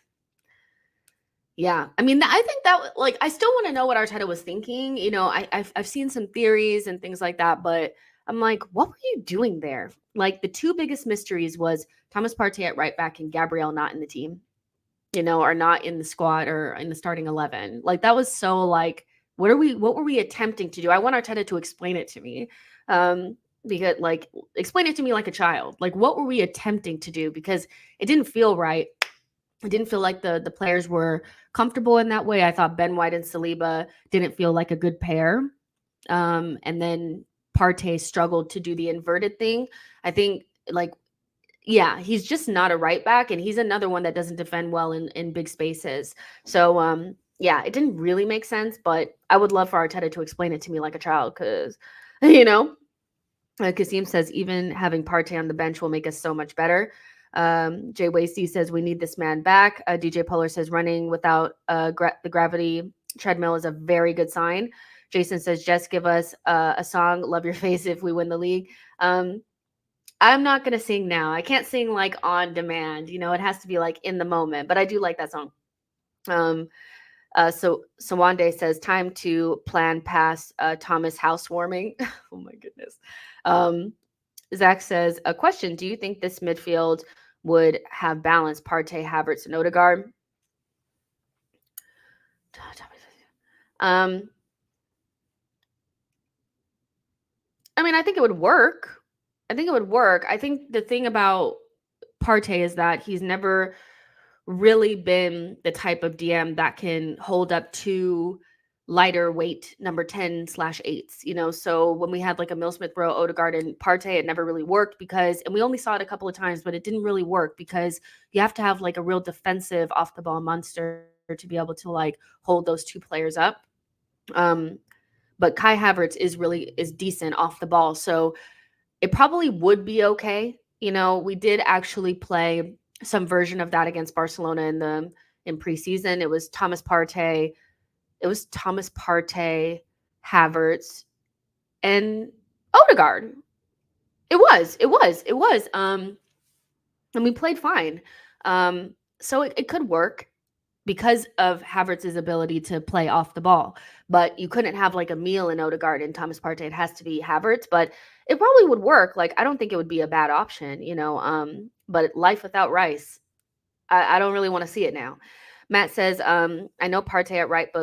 Yeah. I mean, I think that, like, I still want to know what Arteta was thinking. I've seen some theories and things like that, but I'm like, what were you doing there? Like, the two biggest mysteries was Thomas Partey at right back and Gabriel not in the team, or not in the squad or in the starting 11. Like, that was so, like, what were we attempting to do? I want Arteta to explain it to me. Because, like, explain it to me like a child. Like, what were we attempting to do? Because it didn't feel right. It didn't feel like the players were comfortable in that way. I thought Ben White and Saliba didn't feel like a good pair. And then Partey struggled to do the inverted thing. I think, like, yeah, he's just not a right back, and he's another one that doesn't defend well in big spaces. So, yeah, it didn't really make sense, but I would love for Arteta to explain it to me like a child, because, Kasim says even having Partey on the bench will make us so much better. Jay Wasey says we need this man back. DJ Polar says running without the gravity treadmill is a very good sign. Jason says just give us a song, Love Your Face, if we win the league. I'm not going to sing now. I can't sing like on demand. It has to be like in the moment, but I do like that song. So Sawande says time to plan past Thomas housewarming. Oh my goodness. Zach says, a question. Do you think this midfield would have balance, Partey, Havertz, and Odegaard? I mean, I think it would work. I think the thing about Partey is that he's never really been the type of DM that can hold up to lighter weight number 10/8s, so when we had like a Smith Rowe, Odegaard, and Partey, it never really worked because, and we only saw it a couple of times, but it didn't really work because you have to have like a real defensive off the ball monster to be able to like hold those two players up. But Kai Havertz is decent off the ball, so it probably would be okay. We did actually play some version of that against Barcelona in preseason. It was Thomas Partey, Havertz, and Odegaard. It was. And we played fine. So it could work because of Havertz's ability to play off the ball. But you couldn't have like a meal in Odegaard and Thomas Partey. It has to be Havertz. But it probably would work. Like, I don't think it would be a bad option, but life without rice, I don't really want to see it now. Matt says, I know Partey at right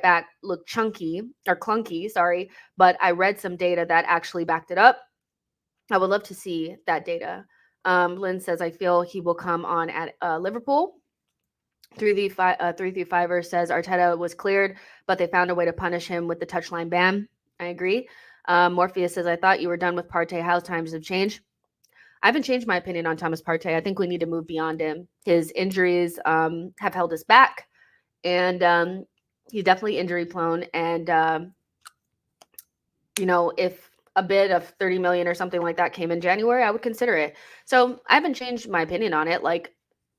back looked clunky, sorry, but I read some data that actually backed it up. I would love to see that data. Lynn says, I feel he will come on at Liverpool. 335er says Arteta was cleared, but they found a way to punish him with the touchline ban. I agree. Morpheus says, I thought you were done with Partey. How times have changed? I haven't changed my opinion on Thomas Partey. I think we need to move beyond him. His injuries have held us back, and he's definitely injury prone. And if a bid of 30 million or something like that came in January, I would consider it. So I haven't changed my opinion on it. Like,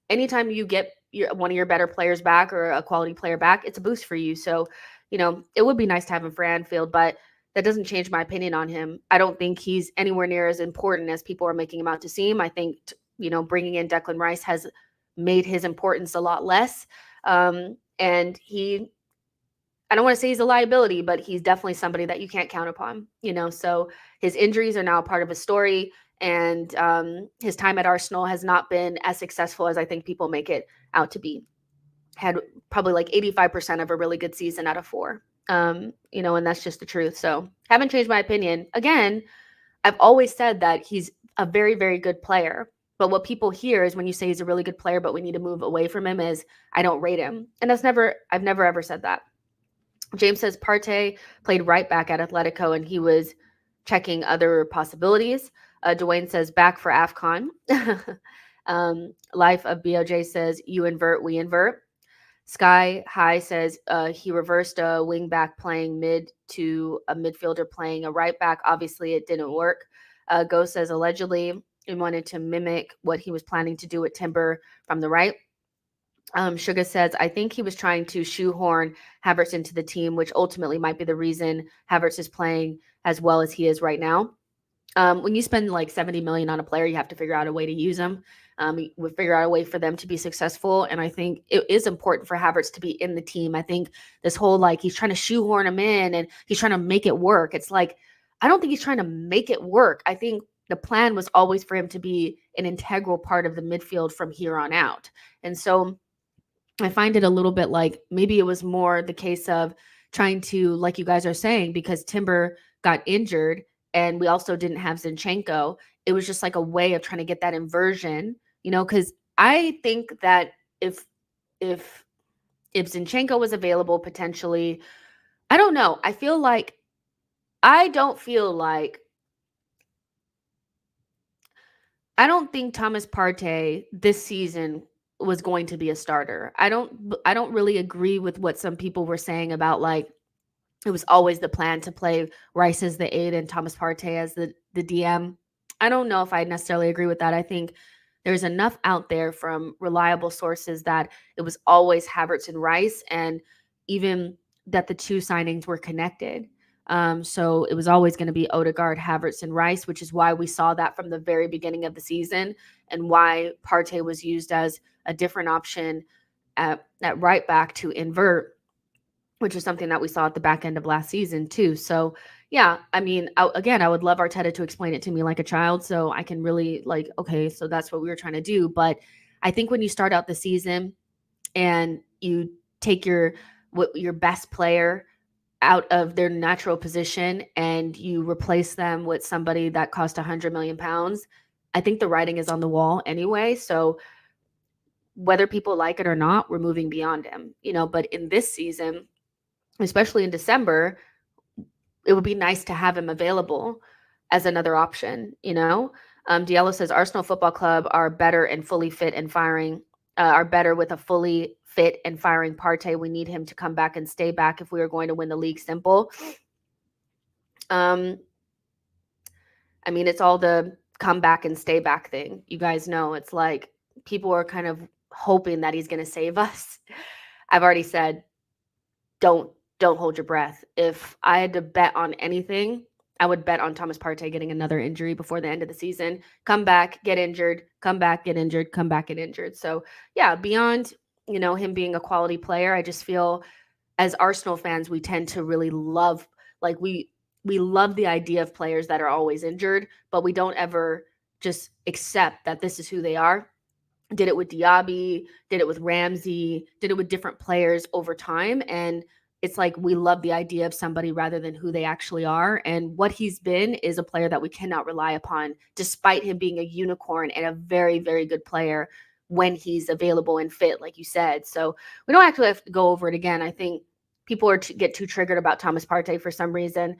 anytime you get one of your better players back or a quality player back, it's a boost for you. So, it would be nice to have him for Anfield, but that doesn't change my opinion on him. I don't think he's anywhere near as important as people are making him out to seem. I think, bringing in Declan Rice has made his importance a lot less. And I don't want to say he's a liability, but he's definitely somebody that you can't count upon, so his injuries are now part of his story. And his time at Arsenal has not been as successful as I think people make it out to be. Had probably like 85% of a really good season out of 4, and that's just the truth. So haven't changed my opinion. Again, I've always said that he's a very, very good player. But what people hear is when you say he's a really good player, but we need to move away from him, is I don't rate him. And I've never ever said that. James says Partey played right back at Atletico and he was checking other possibilities. Dwayne says back for AFCON. Life of BOJ says you invert, we invert. Sky High says he reversed a wing back playing mid to a midfielder playing a right back. Obviously, it didn't work. Ghost says allegedly he wanted to mimic what he was planning to do with Timber from the right. Sugar says, I think he was trying to shoehorn Havertz into the team, which ultimately might be the reason Havertz is playing as well as he is right now. When you spend like 70 million on a player, you have to figure out a way to use them. We figure out a way for them to be successful. And I think it is important for Havertz to be in the team. I think this whole, like, he's trying to shoehorn him in and he's trying to make it work. It's like, I don't think he's trying to make it work. I think the plan was always for him to be an integral part of the midfield from here on out. And so I find it a little bit like maybe it was more the case of trying to, like you guys are saying, because Timber got injured and we also didn't have Zinchenko. It was just like a way of trying to get that inversion, because I think that if Zinchenko was available potentially, I don't know. I don't think Thomas Partey this season was going to be a starter. I don't really agree with what some people were saying about, like, it was always the plan to play Rice as the 8 and Thomas Partey as the DM. I don't know if I necessarily agree with that. I think there's enough out there from reliable sources that it was always Havertz and Rice, and even that the two signings were connected. So it was always going to be Odegaard, Havertz, and Rice, which is why we saw that from the very beginning of the season and why Partey was used as a different option at right back to invert, which is something that we saw at the back end of last season too. So yeah, I mean, I would love Arteta to explain it to me like a child so I can really, like, okay, so that's what we were trying to do. But I think when you start out the season and you take your best player out of their natural position and you replace them with somebody that cost 100 million pounds, I think the writing is on the wall anyway. So whether people like it or not, we're moving beyond him, but in this season, especially in December, it would be nice to have him available as another option, Diallo says Arsenal Football Club are better and fully fit and firing, are better with a fully fit and firing Partey. We need him to come back and stay back if we are going to win the league. Simple. I mean, it's all the come back and stay back thing. You guys know, it's like people are kind of hoping that he's going to save us. I've already said, don't hold your breath. If I had to bet on anything, I would bet on Thomas Partey getting another injury before the end of the season. Come back, get injured, come back, get injured, come back, get injured. So yeah, beyond, him being a quality player, I just feel as Arsenal fans, we tend to really love, like, we love the idea of players that are always injured, but we don't ever just accept that this is who they are. Did it with Diaby, did it with Ramsey, did it with different players over time. And it's like we love the idea of somebody rather than who they actually are. And what he's been is a player that we cannot rely upon, despite him being a unicorn and a very, very good player when he's available and fit, like you said. So we don't actually have to go over it again. I think people get too triggered about Thomas Partey for some reason.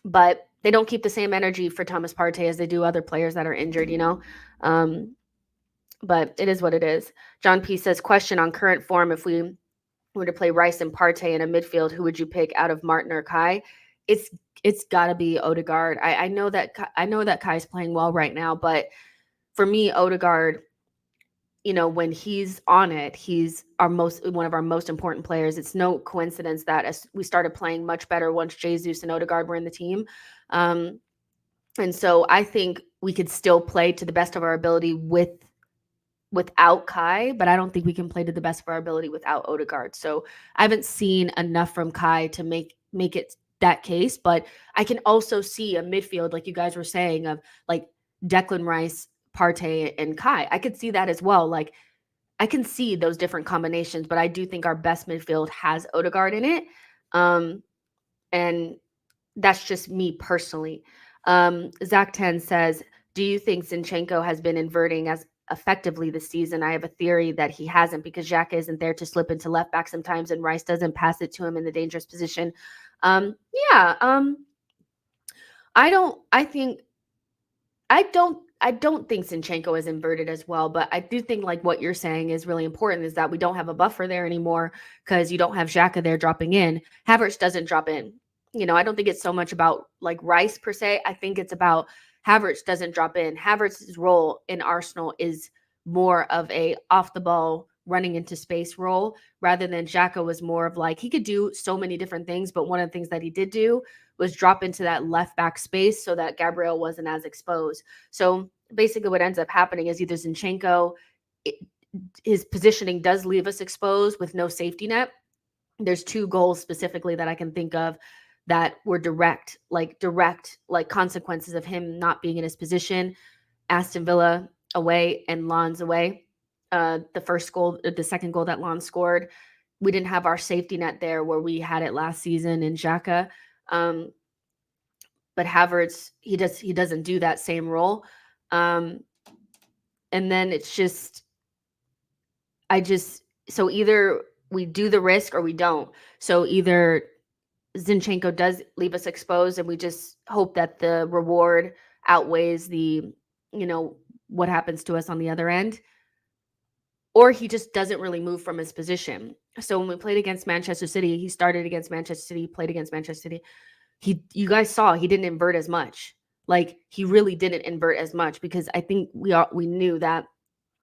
But they don't keep the same energy for Thomas Partey as they do other players that are injured, but it is what it is. John P says, question on current form. If we were to play Rice and Partey in a midfield, who would you pick out of Martin or Kai? it's got to be Odegaard. I know that Kai's playing well right now, but for me, Odegaard, when he's on it, he's one of our most important players. It's no coincidence that as we started playing much better once Jesus and Odegaard were in the team. And so I think we could still play to the best of our ability without Kai, but I don't think we can play to the best of our ability without Odegaard. So I haven't seen enough from Kai to make it that case, but I can also see a midfield, like you guys were saying, of like Declan Rice, Partey, and Kai. I could see that as well. Like I can see those different combinations, but I do think our best midfield has Odegaard in it. And that's just me personally. Zach 10 says, do you think Zinchenko has been inverting as effectively this season? I have a theory that he hasn't, because Xhaka isn't there to slip into left back sometimes, and Rice doesn't pass it to him in the dangerous position. Yeah. I don't think Zinchenko is inverted as well, but I do think like what you're saying is really important, is that we don't have a buffer there anymore because you don't have Xhaka there dropping in. Havertz doesn't drop in. I don't think it's so much about like Rice per se. I think it's about Havertz doesn't drop in. Havertz's role in Arsenal is more of a off the ball, running into space role, rather than Xhaka was more of like, he could do so many different things, but one of the things that he did do was drop into that left back space so that Gabriel wasn't as exposed. So basically what ends up happening is either Zinchenko, his positioning does leave us exposed with no safety net. There's 2 goals specifically that I can think of that were direct consequences of him not being in his position. Aston Villa away and Lens away. The second goal that Lens scored, we didn't have our safety net there where we had it last season in Xhaka. But Havertz, he doesn't do that same role. And then it's just, so either we do the risk or we don't. So either Zinchenko does leave us exposed and we just hope that the reward outweighs the, what happens to us on the other end, or he just doesn't really move from his position. So when we played against Manchester City, he started against Manchester City, played against Manchester City. You guys saw he didn't invert as much. Like he really didn't invert as much, because I think we knew that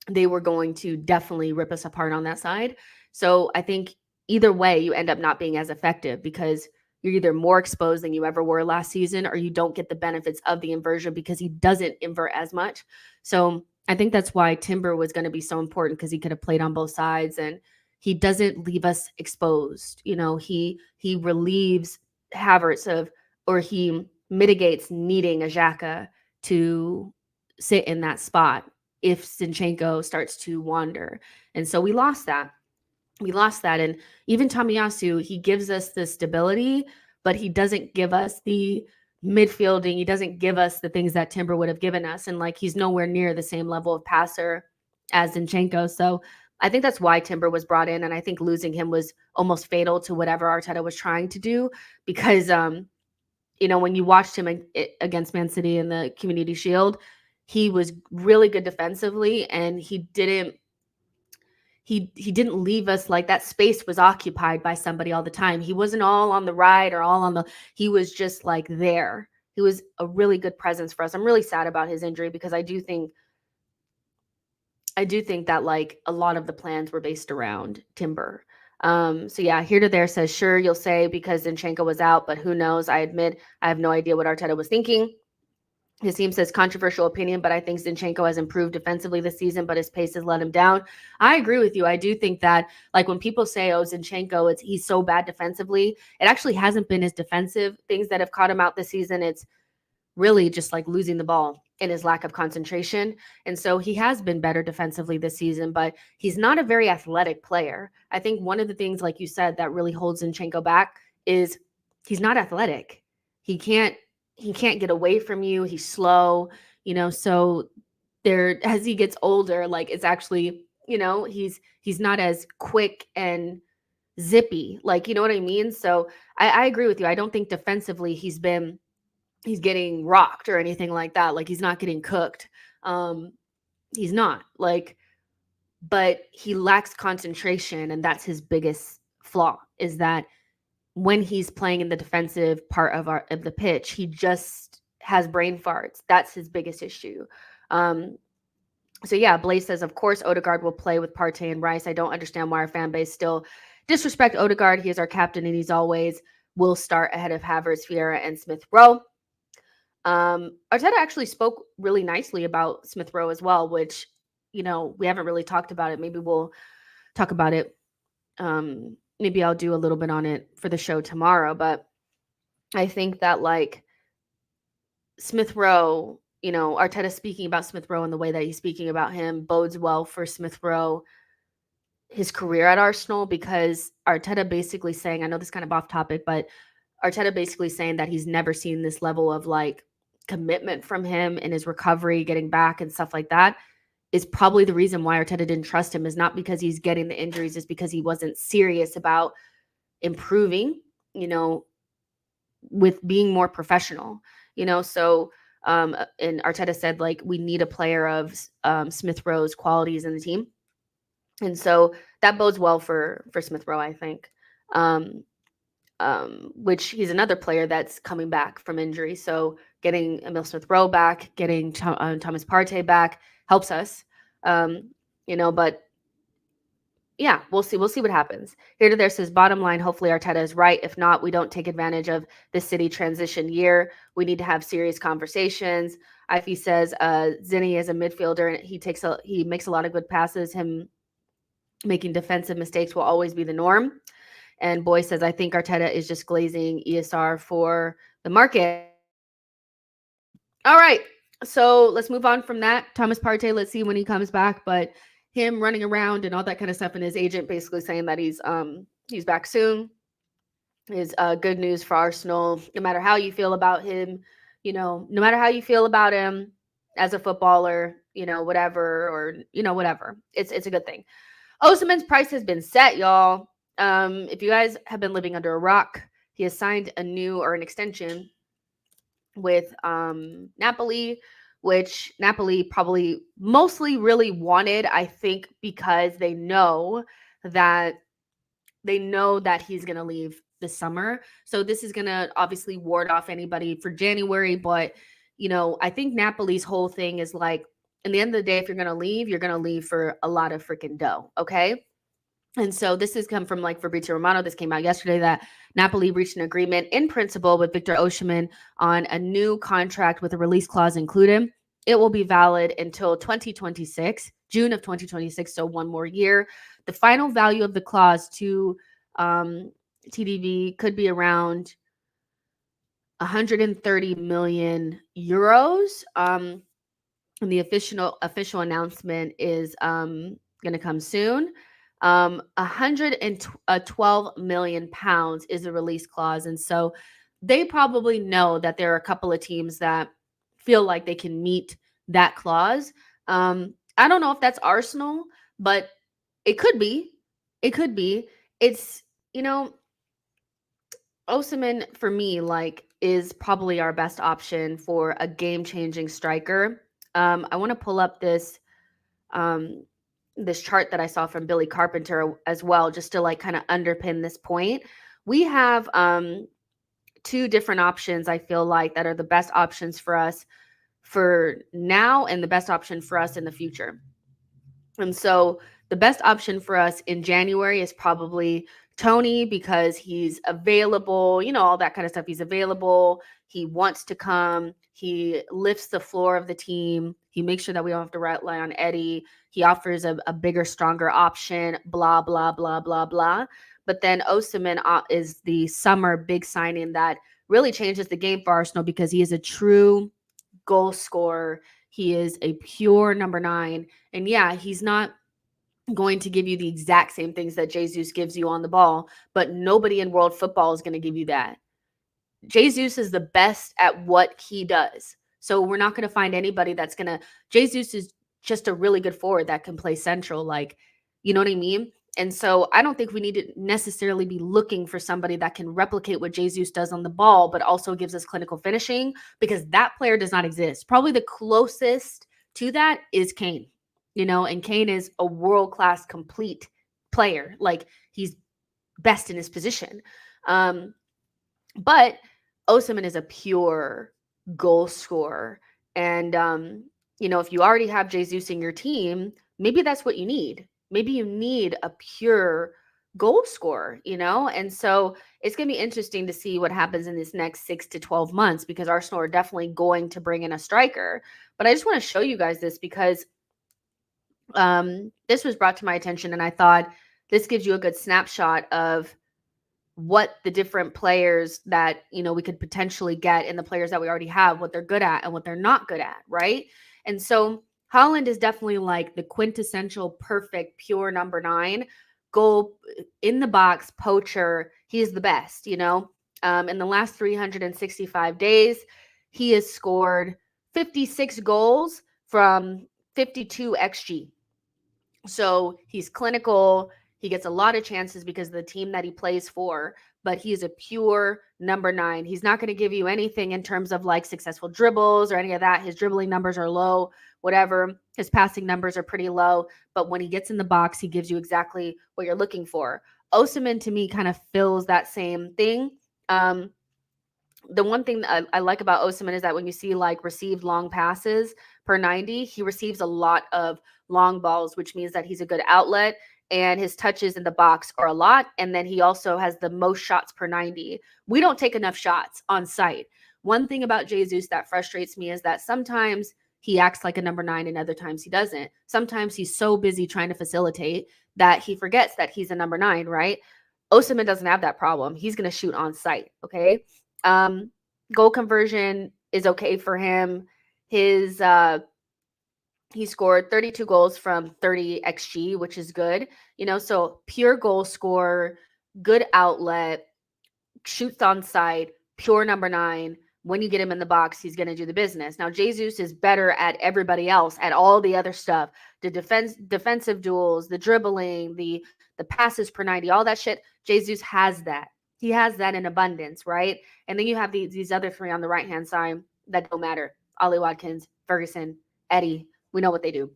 they were going to definitely rip us apart on that side. So I think either way, you end up not being as effective, because you're either more exposed than you ever were last season, or you don't get the benefits of the inversion because he doesn't invert as much. So I think that's why Timber was going to be so important, because he could have played on both sides and he doesn't leave us exposed. He relieves Havertz or he mitigates needing a Xhaka to sit in that spot if Zinchenko starts to wander. And so we lost that. And even Tomiyasu, he gives us the stability, but he doesn't give us the midfielding. He doesn't give us the things that Timber would have given us. And like, he's nowhere near the same level of passer as Zinchenko. So I think that's why Timber was brought in. And I think losing him was almost fatal to whatever Arteta was trying to do, because, when you watched him against Man City in the Community Shield, he was really good defensively, and he didn't leave us like that. Space was occupied by somebody all the time. He wasn't all on the right or all on he was just like there. He was a really good presence for us. I'm really sad about his injury, because I do think that like a lot of the plans were based around Timber. So yeah, here to there says, sure, you'll say because Zinchenko was out, but who knows? I admit I have no idea what Arteta was thinking. His team says controversial opinion, but I think Zinchenko has improved defensively this season, but his pace has let him down. I agree with you. I do think that, like, when people say, oh, Zinchenko, he's so bad defensively, it actually hasn't been his defensive things that have caught him out this season. It's really just like losing the ball and his lack of concentration. And so he has been better defensively this season, but he's not a very athletic player. I think one of the things, like you said, that really holds Zinchenko back is he's not athletic. He can't get away from you. He's slow, so there, as he gets older, like it's actually, he's not as quick and zippy, like, you know what I mean? So I agree with you. I don't think defensively he's getting rocked or anything like that. Like he's not getting cooked. He's not but he lacks concentration. And that's his biggest flaw, is that when he's playing in the defensive part of the pitch, he just has brain farts. That's his biggest issue. So yeah, Blaze says, of course, Odegaard will play with Partey and Rice. I don't understand why our fan base still disrespect Odegaard. He is our captain, and he's always will start ahead of Havertz, Vieira, and Smith Rowe. Arteta actually spoke really nicely about Smith Rowe as well, which, we haven't really talked about it. Maybe we'll talk about it. Maybe I'll do a little bit on it for the show tomorrow. But I think that Smith Rowe, Arteta speaking about Smith Rowe and the way that he's speaking about him bodes well for Smith Rowe, his career at Arsenal, because Arteta basically saying, I know this is kind of off topic, but Arteta basically saying that he's never seen this level of commitment from him in his recovery, getting back and stuff like that, is probably the reason why Arteta didn't trust him, is not because he's getting the injuries, is because he wasn't serious about improving, with being more professional, so and Arteta said we need a player of Smith Rowe's qualities in the team. And so that bodes well for Smith Rowe, I think. Which he's another player that's coming back from injury. So getting Emil Smith Rowe back, getting Thomas Partey back helps us. But yeah, we'll see. We'll see what happens. Here to there says, bottom line, hopefully Arteta is right. If not, we don't take advantage of the City transition year. We need to have serious conversations. Ify says, Zinni is a midfielder and he makes a lot of good passes. Him making defensive mistakes will always be the norm. And Boy says, I think Arteta is just glazing ESR for the market. All right. So let's move on from that. Thomas Partey, let's see when he comes back. But him running around and all that kind of stuff, and his agent basically saying that he's back soon is good news for Arsenal. No matter how you feel about him, no matter how you feel about him as a footballer, whatever, or whatever, it's a good thing. Osimhen's price has been set, y'all. If you guys have been living under a rock, he has signed an extension with Napoli, which Napoli probably mostly really wanted, I think, because they know that he's going to leave this summer. So this is going to obviously ward off anybody for January. But, I think Napoli's whole thing is in the end of the day, if you're going to leave for a lot of freaking dough. Okay. And so this has come from Fabrizio Romano. This came out yesterday that Napoli reached an agreement in principle with Victor Osimhen on a new contract with a release clause included. It will be valid until 2026, June of 2026, so one more year. The final value of the clause to TDV could be around 130 million euros. And the official announcement is going to come soon. 112 million pounds is the release clause. And so they probably know that there are a couple of teams that feel like they can meet that clause. I don't know if that's Arsenal, but it could be. It could be. It's, Osimhen for me, is probably our best option for a game-changing striker. I want to pull up this chart that I saw from Billy Carpenter as well, just to kind of underpin this point. We have two different options, I feel that are the best options for us for now and the best option for us in the future. And so the best option for us in January is probably Tony, because he's available, all that kind of stuff. He's available. He wants to come. He lifts the floor of the team. He makes sure that we don't have to rely on Eddie. He offers a bigger, stronger option, blah, blah, blah, blah, blah. But then Osimhen is the summer big signing that really changes the game for Arsenal, because he is a true goal scorer. He is a pure number 9. And yeah, he's not going to give you the exact same things that Jesus gives you on the ball, but nobody in world football is going to give you that. Jesus is the best at what he does. So we're not going to find anybody that's going to, Jesus is just a really good forward that can play central. You know what I mean? And so I don't think we need to necessarily be looking for somebody that can replicate what Jesus does on the ball, but also gives us clinical finishing, because that player does not exist. Probably the closest to that is Kane, and Kane is a world-class complete player. He's best in his position. But Osimhen is a pure goal scorer. And, if you already have Jesus in your team, maybe that's what you need. Maybe you need a pure goal scorer, And so it's going to be interesting to see what happens in this next 6 to 12 months, because Arsenal are definitely going to bring in a striker. But I just want to show you guys this because this was brought to my attention, and I thought this gives you a good snapshot of what the different players that we could potentially get, and the players that we already have, what they're good at and what they're not good at, right? And so Haaland is definitely like the quintessential perfect pure number 9, goal in the box poacher. He's the best. In the last 365 days, he has scored 56 goals from 52 xG. So he's clinical. He gets a lot of chances because of the team that he plays for, but he's a pure number 9. He's not going to give you anything in terms of like successful dribbles or any of that. His dribbling numbers are low, whatever. His passing numbers are pretty low, but when he gets in the box, he gives you exactly what you're looking for. Osimhen, to me, kind of fills that same thing. The one thing that I like about Osimhen is that when you see like received long passes per 90, he receives a lot of long balls, which means that he's a good outlet, and his touches in the box are a lot. And then he also has the most shots per 90. We don't take enough shots on site. One thing about Jesus that frustrates me is that sometimes he acts like a number 9 and other times he doesn't. Sometimes he's so busy trying to facilitate that he forgets that he's a number 9, right? Osimhen doesn't have that problem. He's going to shoot on site, okay? Goal conversion is okay for him. His he scored 32 goals from 30 xG, which is good. So pure goal scorer, good outlet, shoots on site, pure number 9. When you get him in the box, he's going to do the business. Now, Jesus is better at everybody else, at all the other stuff, the defensive duels, the dribbling, the passes per 90, all that shit. Jesus has that. He has that in abundance, right? And then you have these other 3 on the right-hand side that don't matter. Ollie Watkins, Ferguson, Eddie. We know what they do.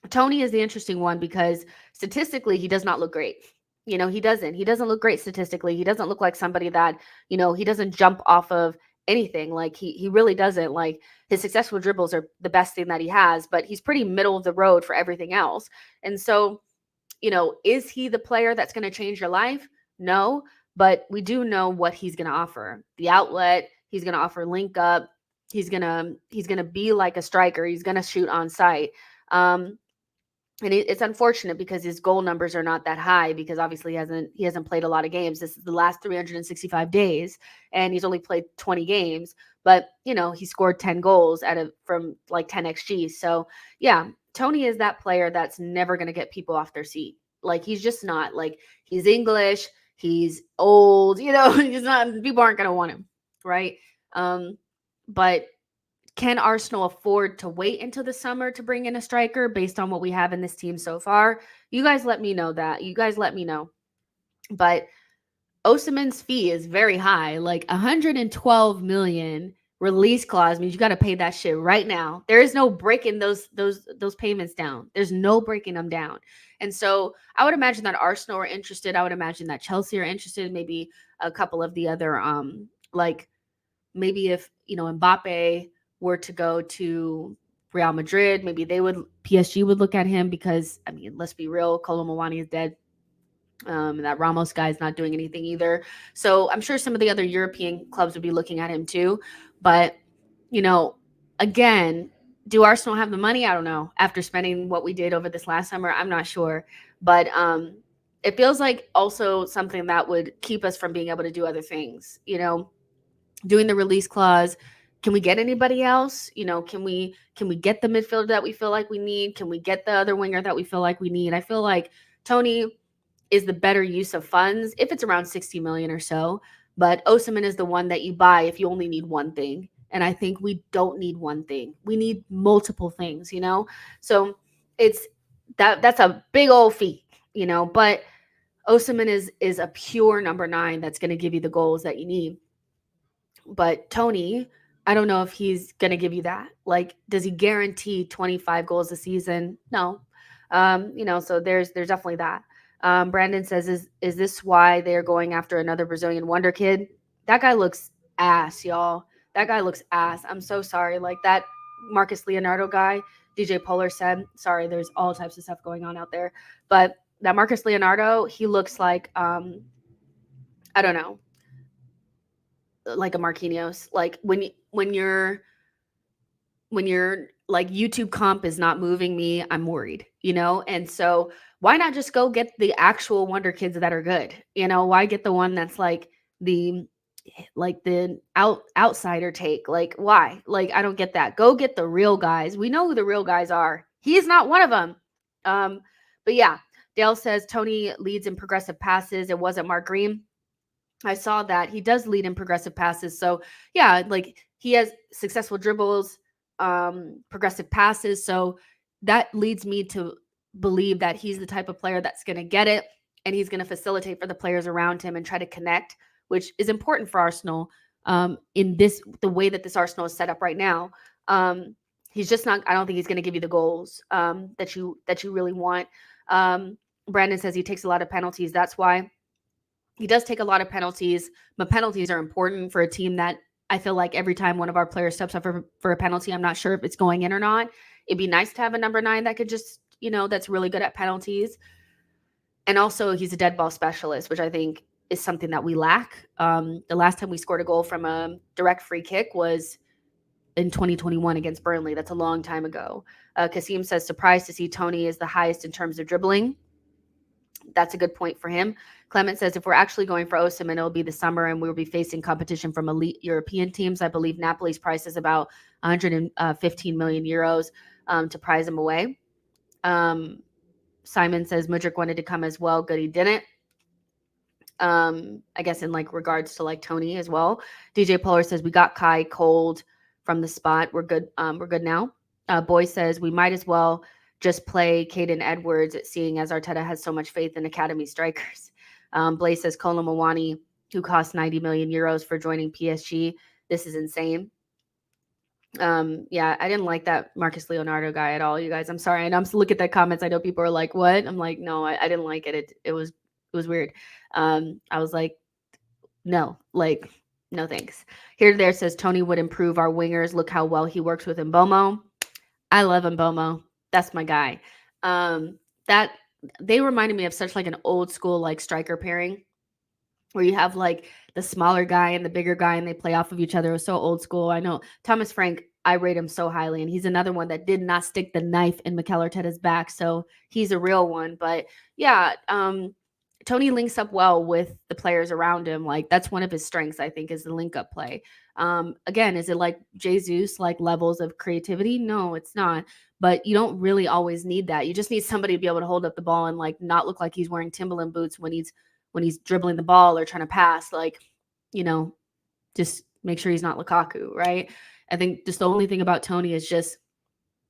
Tony is the interesting one because statistically, he does not look great. He doesn't. He doesn't look great statistically. He doesn't look like somebody that, he doesn't jump off of anything. Like he really doesn't. Like his successful dribbles are the best thing that he has, but he's pretty middle of the road for everything else. And so, is he the player that's going to change your life? No, but we do know what he's going to offer. The outlet, he's going to offer link up. He's going to be like a striker. He's going to shoot on site. And it's unfortunate because his goal numbers are not that high because obviously he hasn't played a lot of games. This is the last 365 days and he's only played 20 games, but he scored 10 goals from like 10 xG. So yeah, Tony is that player that's never going to get people off their seat. Like he's just not. Like he's English, he's old, he's not, people aren't going to want him, right? But can Arsenal afford to wait until the summer to bring in a striker based on what we have in this team so far? You guys let me know that. You guys let me know. But Osimhen's fee is very high, like 112 million release clause means you got to pay that shit right now. There is no breaking those payments down. There's no breaking them down. And so I would imagine that Arsenal are interested. I would imagine that Chelsea are interested. Maybe a couple of the other, like maybe if, Mbappe were to go to Real Madrid, maybe PSG would look at him because, I mean, let's be real, Kolo Muani is dead. And that Ramos guy is not doing anything either. So I'm sure some of the other European clubs would be looking at him too. But, again, do Arsenal have the money? I don't know. After spending what we did over this last summer, I'm not sure. But it feels like also something that would keep us from being able to do other things, doing the release clause. Can we get anybody else? Can we get the midfielder that we feel like we need? Can we get the other winger that we feel like we need? I feel like Tony is the better use of funds if it's around 60 million or so. But Osimhen is the one that you buy if you only need one thing. And I think we don't need one thing. We need multiple things, So it's that's a big old fee, but Osimhen is a pure number 9 that's going to give you the goals that you need. But Tony, I don't know if he's going to give you that. Like, does he guarantee 25 goals a season? No. So there's definitely that. Brandon says, is this why they're going after another Brazilian wonder kid? That guy looks ass, y'all. That guy looks ass. I'm so sorry. Like that Marcus Leonardo guy, DJ Polar said, sorry, there's all types of stuff going on out there. But that Marcus Leonardo, he looks like, I don't know, like a Marquinhos. Like when you're like YouTube comp is not moving me, I'm worried, And so why not just go get the actual wonder kids that are good? Why get the one that's like the outsider take? Like why? Like I don't get that. Go get the real guys. We know who the real guys are. He's not one of them. But yeah, Dale says Tony leads in progressive passes. It wasn't Mark Green. I saw that he does lead in progressive passes. So yeah, like he has successful dribbles, progressive passes. So that leads me to believe that he's the type of player that's going to get it and he's going to facilitate for the players around him and try to connect, which is important for Arsenal in the way that this Arsenal is set up right now. He's just not, I don't think he's going to give you the goals that you really want. Brandon says he takes a lot of penalties. That's why he does take a lot of penalties, but penalties are important for a team that I feel like every time one of our players steps up for a penalty, I'm not sure if it's going in or not. It'd be nice to have a number 9 that could just, that's really good at penalties. And also he's a dead ball specialist, which I think is something that we lack. The last time we scored a goal from a direct free kick was in 2021 against Burnley. That's a long time ago. Kasim says, surprised to see Tony is the highest in terms of dribbling. That's a good point for him. Clement says, if we're actually going for Osimhen, it'll be the summer and we'll be facing competition from elite European teams. I believe Napoli's price is about 115 million euros to prize him away. Simon says Mudryk wanted to come as well. Good, he didn't. I guess in like regards to like Tony as well. DJ Polar says we got Kai cold from the spot. We're good. We're good now. Boy says we might as well just play Caden Edwards, seeing as Arteta has so much faith in academy strikers. Blaze says Kolo Muani, who cost 90 million euros for joining PSG. This is insane. Yeah, I didn't like that Marcus Leonardo guy at all, you guys. I'm sorry. And I'm still looking at the comments. I know people are like, what? I'm like, no, I didn't like it. It was weird. I was like, no, thanks. Here to there says Tony would improve our wingers. Look how well he works with Mbomo. I love Mbomo. That's my guy. That they reminded me of such like an old school like striker pairing where you have like the smaller guy and the bigger guy and they play off of each other. It was so old school. I know Thomas Frank, I rate him so highly, and he's another one that did not stick the knife in Mikel Arteta's back. So he's a real one. But yeah, Tony links up well with the players around him. Like that's one of his strengths, I think, is the link up play. Again, is it like Jesus, like levels of creativity? No, it's not. But you don't really always need that. You just need somebody to be able to hold up the ball and like not look like he's wearing Timberland boots when he's dribbling the ball or trying to pass. Like, just make sure he's not Lukaku, right? I think just the only thing about Tony is just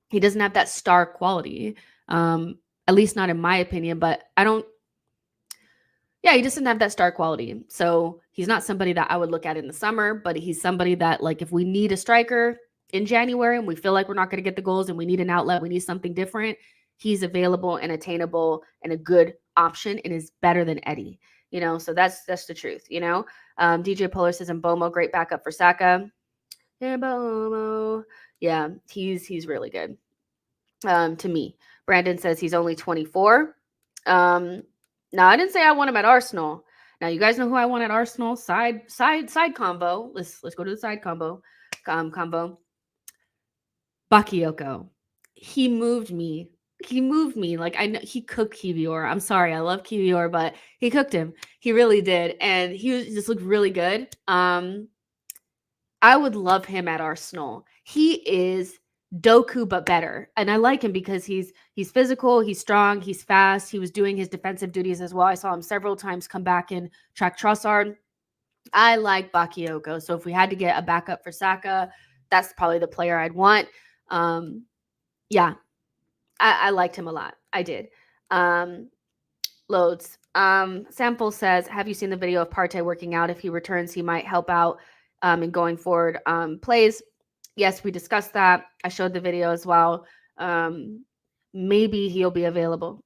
he doesn't have that star quality. At least not in my opinion, but he doesn't have that star quality. So he's not somebody that I would look at in the summer, but he's somebody that like if we need a striker in January and we feel like we're not going to get the goals and we need an outlet, we need something different, he's available and attainable and a good option and is better than Eddie. So that's the truth, DJ Polar says Mbomo, great backup for Saka. Mbomo. Yeah, he's really good. To me. Brandon says he's only 24. Now I didn't say I want him at Arsenal. Now you guys know who I want at Arsenal. Side combo. Let's go to the side combo. Bakayoko. He moved me. Like I know he cooked Kivior. I'm sorry, I love Kivior, but he cooked him. He really did, and he just looked really good. I would love him at Arsenal. He is Doku but better, and I like him because he's physical, he's strong, he's fast. He was doing his defensive duties as well. I saw him several times come back and track Trossard. I like Bakayoko, so if we had to get a backup for Saka, that's probably the player I'd want. Yeah, I liked him a lot. I did. Loads. Sample says, have you seen the video of Partey working out? If he returns, he might help out in going forward plays. Yes, we discussed that. I showed the video as well. Maybe he'll be available.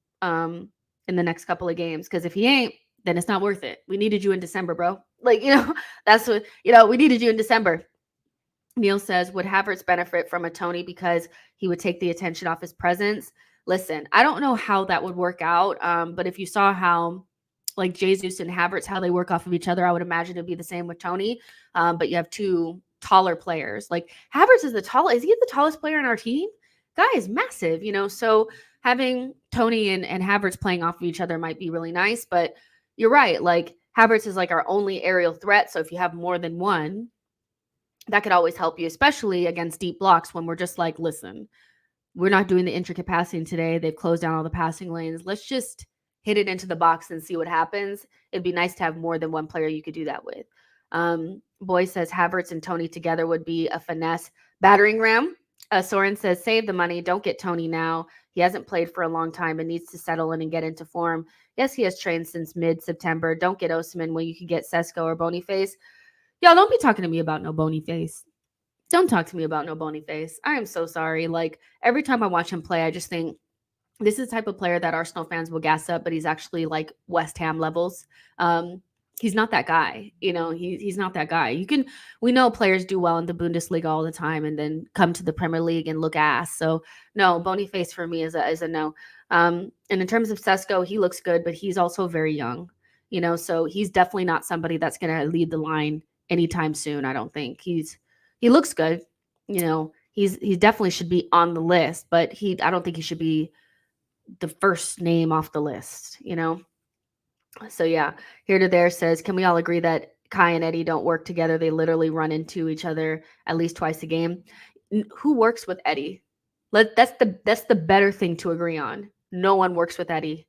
in the next couple of games. Because if he ain't, then it's not worth it. We needed you in December, bro. That's what, we needed you in December. Neil says, would Havertz benefit from a Tony because he would take the attention off his presence? Listen, I don't know how that would work out. But if you saw how like Jesus and Havertz, how they work off of each other, I would imagine it'd be the same with Tony. But you have two taller players. Like Havertz is is he the tallest player on our team? Guy is massive, so having Tony and Havertz playing off of each other might be really nice. But you're right. Like Havertz is like our only aerial threat. So if you have more than one, that could always help you, especially against deep blocks when we're just like, listen, we're not doing the intricate passing today. They've closed down all the passing lanes. Let's just hit it into the box and see what happens. It'd be nice to have more than one player you could do that with. Boy says Havertz and Tony together would be a finesse battering ram. Soren says, save the money. Don't get Tony now. He hasn't played for a long time and needs to settle in and get into form. Yes, he has trained since mid-September. Don't get Osimhen when you can get Sesko or Boniface. Y'all don't be talking to me about no Boniface. Don't talk to me about no Boniface. I am so sorry. Like every time I watch him play, I just think this is the type of player that Arsenal fans will gas up, but he's actually like West Ham levels. He's not that guy. He's not that guy. We know players do well in the Bundesliga all the time and then come to the Premier League and look ass. So no, Boniface for me is a no. And in terms of Sesko, he looks good, but he's also very young, so he's definitely not somebody that's going to lead the line anytime soon. I don't think he looks good. He definitely should be on the list, but I don't think he should be the first name off the list, So yeah, here to there says, can we all agree that Kai and Eddie don't work together? They literally run into each other at least twice a game. Who works with Eddie? That's the better thing to agree on. No one works with Eddie.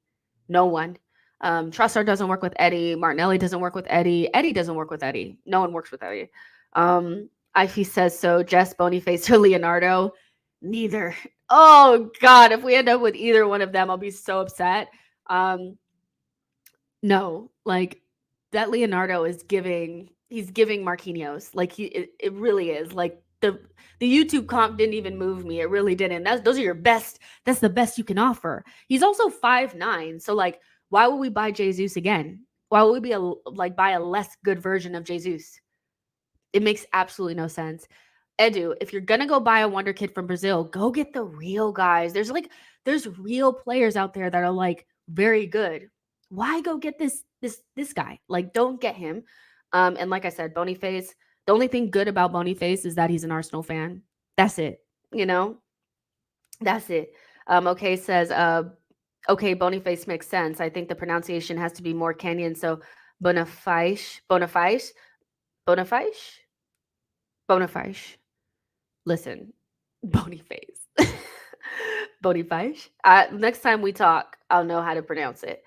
No one. Trossard doesn't work with Eddie. Martinelli doesn't work with Eddie. Eddie doesn't work with Eddie. No one works with Eddie. Ify says so. Jess, Boniface, or Leonardo? Neither. Oh God, if we end up with either one of them, I'll be so upset. No, like that Leonardo is he's giving Marquinhos. Like it really is. Like the YouTube comp didn't even move me. It really didn't. Those are your best. That's the best you can offer. He's also 5'9". So like, why would we buy Jesus again? Why would we buy a less good version of Jesus? It makes absolutely no sense. Edu, if you're gonna go buy a wonder kid from Brazil, go get the real guys. There's real players out there that are like very good. Why go get this guy? Like, don't get him. And like I said, Boniface, the only thing good about Boniface is that he's an Arsenal fan. That's it. That's it. Okay says, okay, Boniface makes sense. I think the pronunciation has to be more Kenyan. So Boniface. Listen, Boniface. Boniface. Next time we talk, I'll know how to pronounce it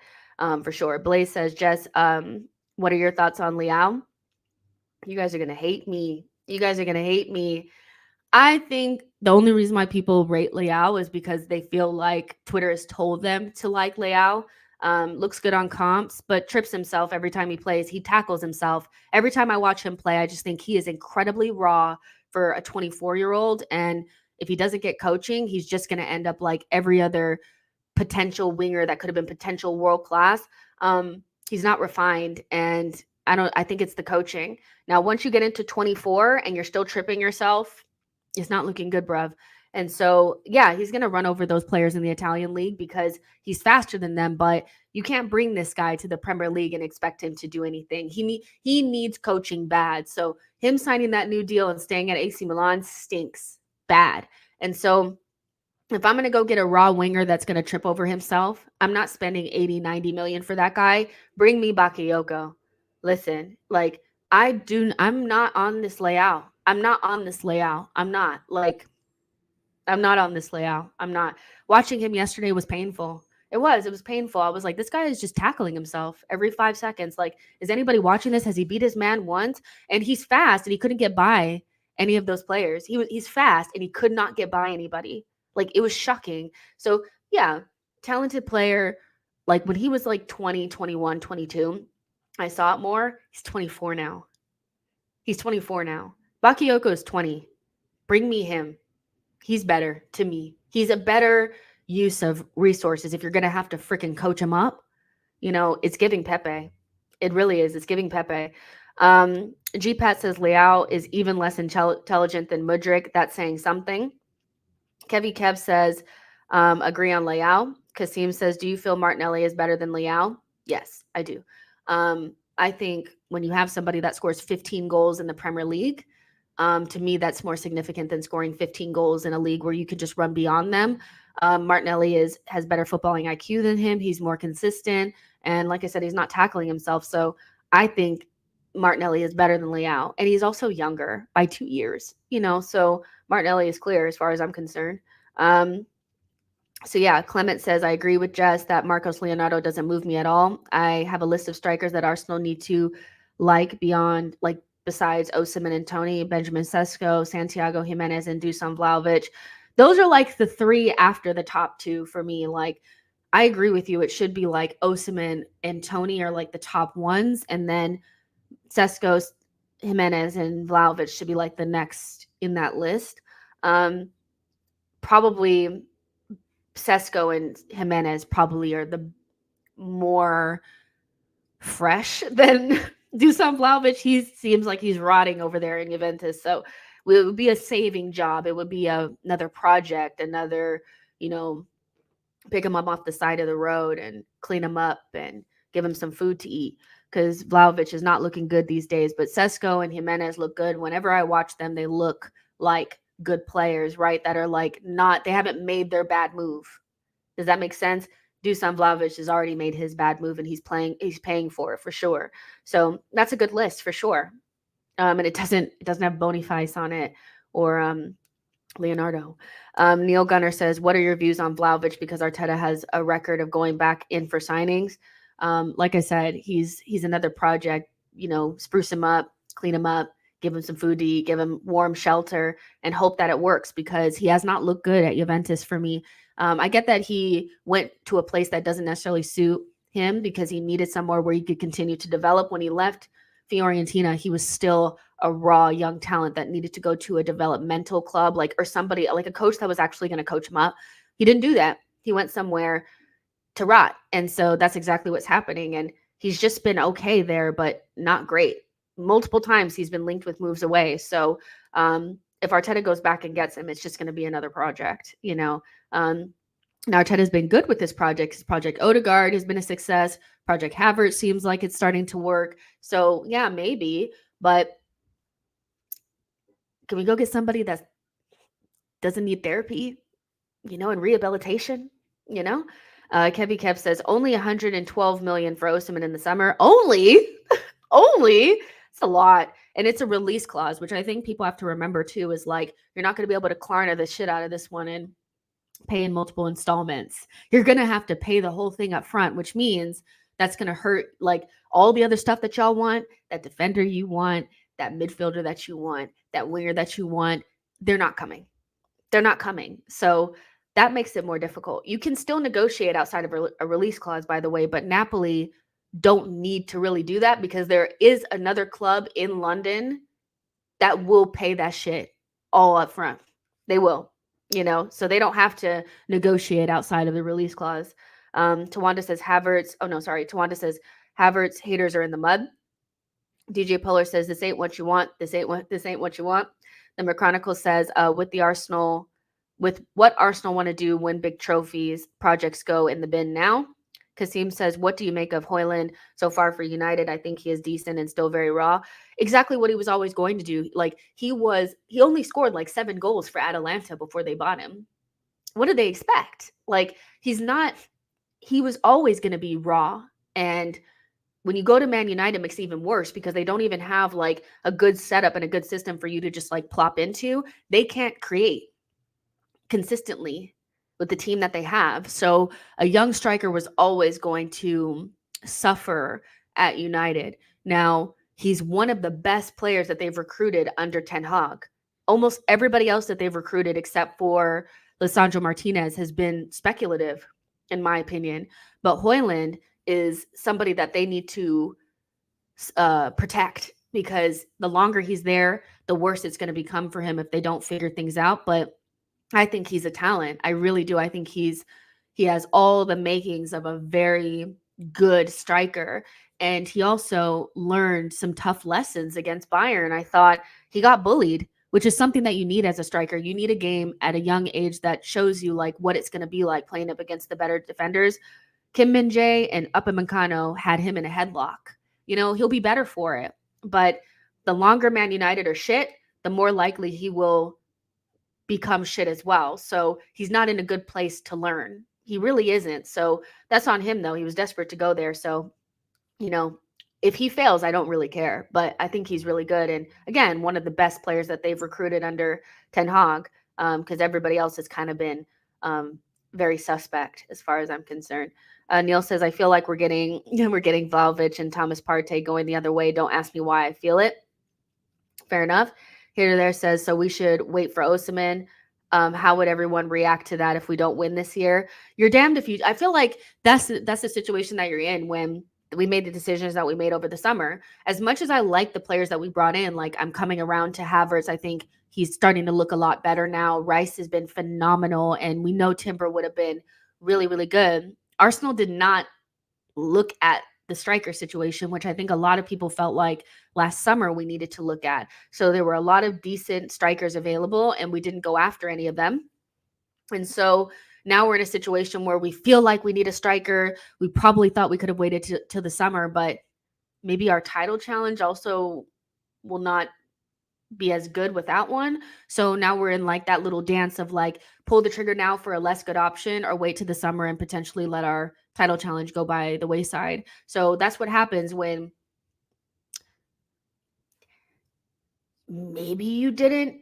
for sure. Blaze says, Jess, what are your thoughts on Leao? You guys are going to hate me. I think the only reason why people rate Leao is because they feel like Twitter has told them to like Leao. Looks good on comps, but trips himself every time he plays. He tackles himself. Every time I watch him play, I just think he is incredibly raw for a 24-year-old. And if he doesn't get coaching, he's just going to end up like every other potential winger that could have been potential world class. He's not refined, and I think it's the coaching. Now, once you get into 24 and you're still tripping yourself, it's not looking good, bruv. And so, yeah, he's going to run over those players in the Italian league because he's faster than them, but you can't bring this guy to the Premier League and expect him to do anything. He needs coaching bad. So him signing that new deal and staying at AC Milan stinks bad. And so if I'm going to go get a raw winger that's going to trip over himself, I'm not spending 80, 90 million for that guy. Bring me Bakayoko. Listen, like I'm not on this layout. I'm not on this layout. I'm not on this layout. I'm not. Watching him yesterday was painful. It was painful. I was like, this guy is just tackling himself every 5 seconds. Like, is anybody watching this? Has he beat his man once? And he's fast and he couldn't get by any of those players. He's fast and he could not get by anybody. Like, it was shocking. So yeah, talented player. Like when he was like 20, 21, 22, I saw it more. He's 24 now. Bakayoko is 20. Bring me him. He's better to me. He's a better use of resources. If you're going to have to freaking coach him up, it's giving Pepe. It really is. It's giving Pepe. GPAT says Leao is even less intelligent than Mudryk. That's saying something. Kevy Kev says, agree on Leao. Kasim says, do you feel Martinelli is better than Leao? Yes, I do. I think when you have somebody that scores 15 goals in the Premier League, to me, that's more significant than scoring 15 goals in a league where you could just run beyond them. Martinelli has better footballing IQ than him. He's more consistent. And like I said, he's not tackling himself. So I think Martinelli is better than Leao. And he's also younger by 2 years, so Martinelli is clear as far as I'm concerned. So yeah, Clement says, I agree with Jess that Marcos Leonardo doesn't move me at all. I have a list of strikers that Arsenal need to besides Osimhen and Tony, Benjamin Sesko, Santiago Jimenez, and Dusan Vlahovic. Those are like the three after the top two for me. Like, I agree with you. It should be like Osimhen and Tony are like the top ones. And then Sesko, Jimenez, and Vlahovic should be like the next in that list. Probably Sesko and Jimenez probably are the more fresh than Dusan Vlahovic. He seems like he's rotting over there in Juventus. So it would be a saving job. It would be another project, another, pick him up off the side of the road and clean him up and give him some food to eat, because Vlahovic is not looking good these days. But Sesko and Jimenez look good. Whenever I watch them, they look like good players, right? That are they haven't made their bad move. Does that make sense? Dusan Vlahovic has already made his bad move and he's paying for it for sure. So that's a good list for sure. And it doesn't have Boniface on it or Leonardo. Neil Gunner says, what are your views on Vlahovic? Because Arteta has a record of going back in for signings. Like I said, he's another project, spruce him up, clean him up, give him some food to eat, give him warm shelter, and hope that it works, because he has not looked good at Juventus for me. I get that he went to a place that doesn't necessarily suit him because he needed somewhere where he could continue to develop. When he left Fiorentina, he was still a raw young talent that needed to go to a developmental club, or somebody like a coach that was actually going to coach him up. He didn't do that. He went somewhere to rot. And so that's exactly what's happening. And he's just been okay there, but not great. Multiple times he's been linked with moves away. So if Arteta goes back and gets him, it's just going to be another project, Now Arteta's been good with this project. His Project Odegaard has been a success. Project Havertz seems like it's starting to work. So yeah, maybe, but can we go get somebody that doesn't need therapy, and rehabilitation, Kevy Kev says only 112 million for Osimhen in the summer. Only, it's a lot. And it's a release clause, which I think people have to remember too, is you're not going to be able to Klarna the shit out of this one and pay in multiple installments. You're going to have to pay the whole thing up front, which means that's going to hurt all the other stuff that y'all want, that defender you want, that midfielder that you want, that winger that you want. They're not coming. So that makes it more difficult. You can still negotiate outside of a release clause, by the way, but Napoli don't need to really do that because there is another club in London that will pay that shit all up front. They will, so they don't have to negotiate outside of the release clause. Tawanda says Tawanda says Havertz haters are in the mud. DJ Polar says this ain't what you want. This ain't what you want. Number Chronicle says with what Arsenal want to do, win big trophies, projects go in the bin now. Kasim says, what do you make of Højlund so far for United? I think he is decent and still very raw. Exactly what he was always going to do. He only scored 7 goals for Atalanta before they bought him. What did they expect? He was always going to be raw. And when you go to Man United, it makes it even worse because they don't even have a good setup and a good system for you to just plop into. They can't create consistently with the team that they have. So a young striker was always going to suffer at United. Now, he's one of the best players that they've recruited under Ten Hag. Almost everybody else that they've recruited except for Lisandro Martinez has been speculative, in my opinion. But Højlund is somebody that they need to protect because the longer he's there, the worse it's going to become for him if they don't figure things out. But I think he's a talent. I really do. I think he's He has all the makings of a very good striker. And he also learned some tough lessons against Bayern. I thought he got bullied, which is something that you need as a striker. You need a game at a young age that shows you like what it's going to be like playing up against the better defenders. Kim Min-jae and Upamecano had him in a headlock. You know, he'll be better for it. But the longer Man United are shit, the more likely he will become shit as well. So he's not in a good place to learn. He really isn't. So that's on him, though. He was desperate to go there. So, you know, if he fails, I don't really care. But I think he's really good. And again, one of the best players that they've recruited under Ten Hag, because everybody else has kind of been very suspect as far as I'm concerned. Neil says, I feel like we're getting Vlahovic and Thomas Partey going the other way. Don't ask me why I feel it. Fair enough. Here to there says, so we should wait for Osimhen. How would everyone react to that if we don't win this year? You're damned if you. I feel like that's the situation that you're in when we made the decisions that we made over the summer. As much as I like the players that we brought in, like I'm coming around to Havertz. I think he's starting to look a lot better now. Rice has been phenomenal, and we know Timber would have been really, really good. Arsenal did not look at the striker situation, which I think a lot of people felt like last summer we needed to look at. So there were a lot of decent strikers available and we didn't go after any of them. And so now we're in a situation where we feel like we need a striker. We probably thought we could have waited till the summer, but maybe our title challenge also will not be as good without one. So now we're in like that little dance of like pull the trigger now for a less good option or wait to the summer and potentially let our title challenge go by the wayside. So that's what happens when maybe you didn't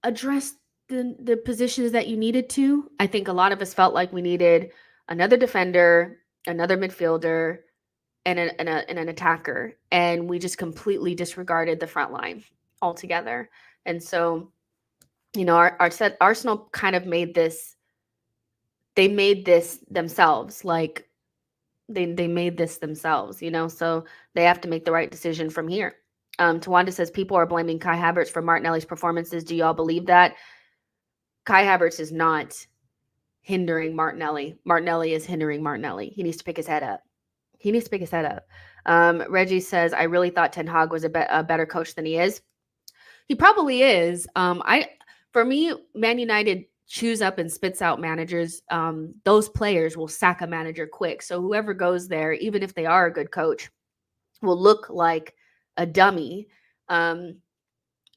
address the positions that you needed to. I think a lot of us felt like we needed another defender, another midfielder, and an attacker, and we just completely disregarded the front line altogether. And so, you know, our Arsenal kind of made this. They made this themselves. Like they made this themselves, you know. So they have to make the right decision from here. Tawanda says people are blaming Kai Havertz for Martinelli's performances. Do y'all believe that? Kai Havertz is not hindering Martinelli. Martinelli is hindering Martinelli. He needs to pick his head up. Reggie says, I really thought Ten Hag was a better coach than he is. He probably is. For me, Man United chews up and spits out managers. Those players will sack a manager quick. So whoever goes there, even if they are a good coach, will look like a dummy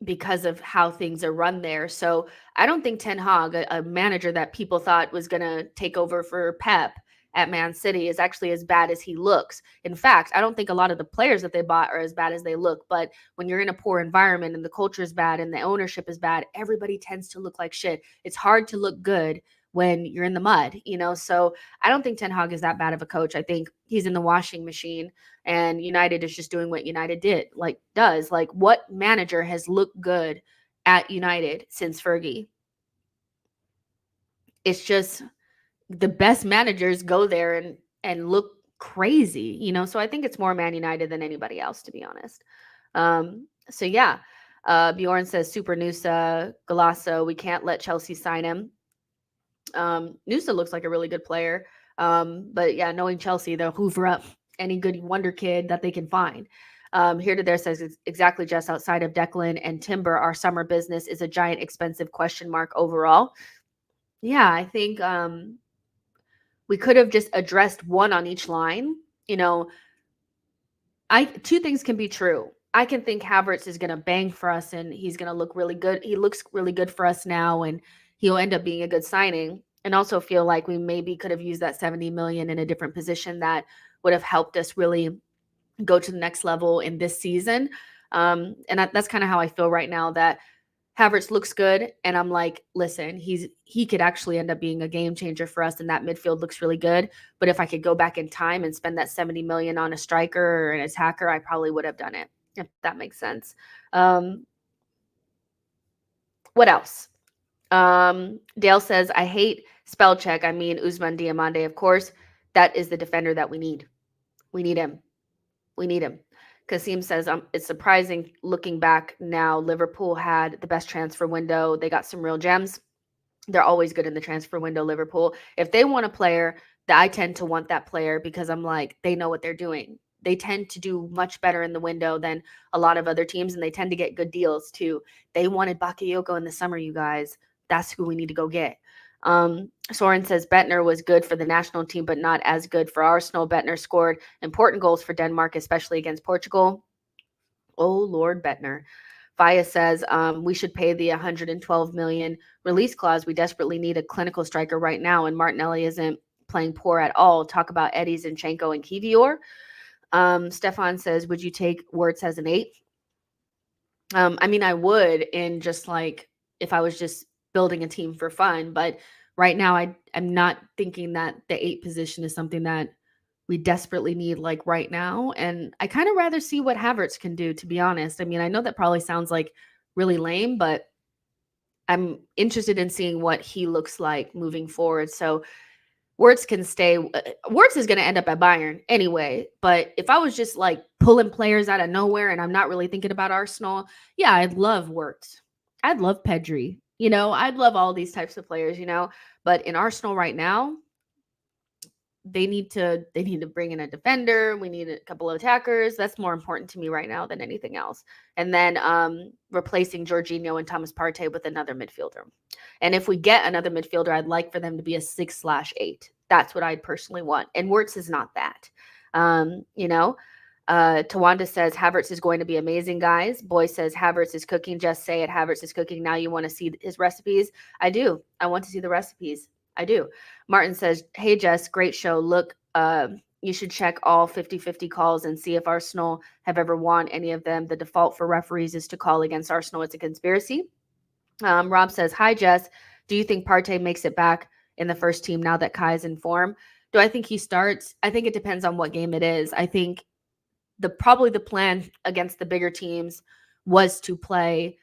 because of how things are run there. So I don't think Ten Hag, a manager that people thought was going to take over for Pep at Man City, is actually as bad as he looks. In fact, I don't think a lot of the players that they bought are as bad as they look. But when you're in a poor environment and the culture is bad and the ownership is bad, everybody tends to look like shit. It's hard to look good when you're in the mud, you know? So I don't think Ten Hag is that bad of a coach. I think he's in the washing machine and United is just doing what United does. Like what manager has looked good at United since Fergie? It's just the best managers go there and look crazy, you know? So I think it's more Man United than anybody else, to be honest. So yeah, Bjorn says Super Nusa, Galasso, we can't let Chelsea sign him. Nusa looks like a really good player. But yeah, knowing Chelsea, they'll hoover up any good wonder kid that they can find. Here to there says exactly just outside of Declan and Timber, our summer business is a giant expensive question mark overall. Yeah, I think we could have just addressed one on each line. You know, two things can be true. I can think Havertz is going to bang for us and he's going to look really good. He looks really good for us now and he'll end up being a good signing. And also feel like we maybe could have used that 70 million in a different position that would have helped us really go to the next level in this season. And that's kind of how I feel right now, that Havertz looks good. And I'm like, listen, he could actually end up being a game changer for us. And that midfield looks really good. But if I could go back in time and spend that 70 million on a striker or an attacker, I probably would have done it, if that makes sense. What else? Dale says, I hate spell check. I mean, Ousmane Diomande, of course. That is the defender that we need. We need him. Kasim says, it's surprising looking back now. Liverpool had the best transfer window. They got some real gems. They're always good in the transfer window, Liverpool. If they want a player, I tend to want that player because I'm like, they know what they're doing. They tend to do much better in the window than a lot of other teams, and they tend to get good deals too. They wanted Bakayoko in the summer, you guys. That's who we need to go get. Soren says Bettner was good for the national team, but not as good for Arsenal. Bettner scored important goals for Denmark, especially against Portugal. Oh, Lord Bettner. Faya says we should pay the 112 million release clause. We desperately need a clinical striker right now, and Martinelli isn't playing poor at all. Talk about Eddie Zinchenko and Kivior. Stefan says, would you take Wirtz as an 8? I mean, I would, in just like if I was just building a team for fun. But right now, I'm not thinking that the 8 position is something that we desperately need like right now. And I kind of rather see what Havertz can do, to be honest. I mean, I know that probably sounds like really lame, but I'm interested in seeing what he looks like moving forward. So Wirtz can stay. Wirtz is going to end up at Bayern anyway. But if I was just like pulling players out of nowhere and I'm not really thinking about Arsenal, yeah, I'd love Wirtz. I'd love Pedri. You know, I'd love all these types of players, you know. But in Arsenal right now, they need to bring in a defender. We need a couple of attackers. That's more important to me right now than anything else. And then replacing Jorginho and Thomas Partey with another midfielder. And if we get another midfielder, I'd like for them to be a 6/8. That's what I'd personally want. And Wirtz is not that. You know, Tawanda says Havertz is going to be amazing, guys. Boy says Havertz is cooking. Just say it. Havertz is cooking. Now you want to see his recipes? I do. I want to see the recipes. I do. Martin says, hey, Jess, great show. Look, you should check all 50-50 calls and see if Arsenal have ever won any of them. The default for referees is to call against Arsenal. It's a conspiracy. Rob says, hi, Jess. Do you think Partey makes it back in the first team now that Kai is in form? Do I think he starts? I think it depends on what game it is. I think probably the plan against the bigger teams was to play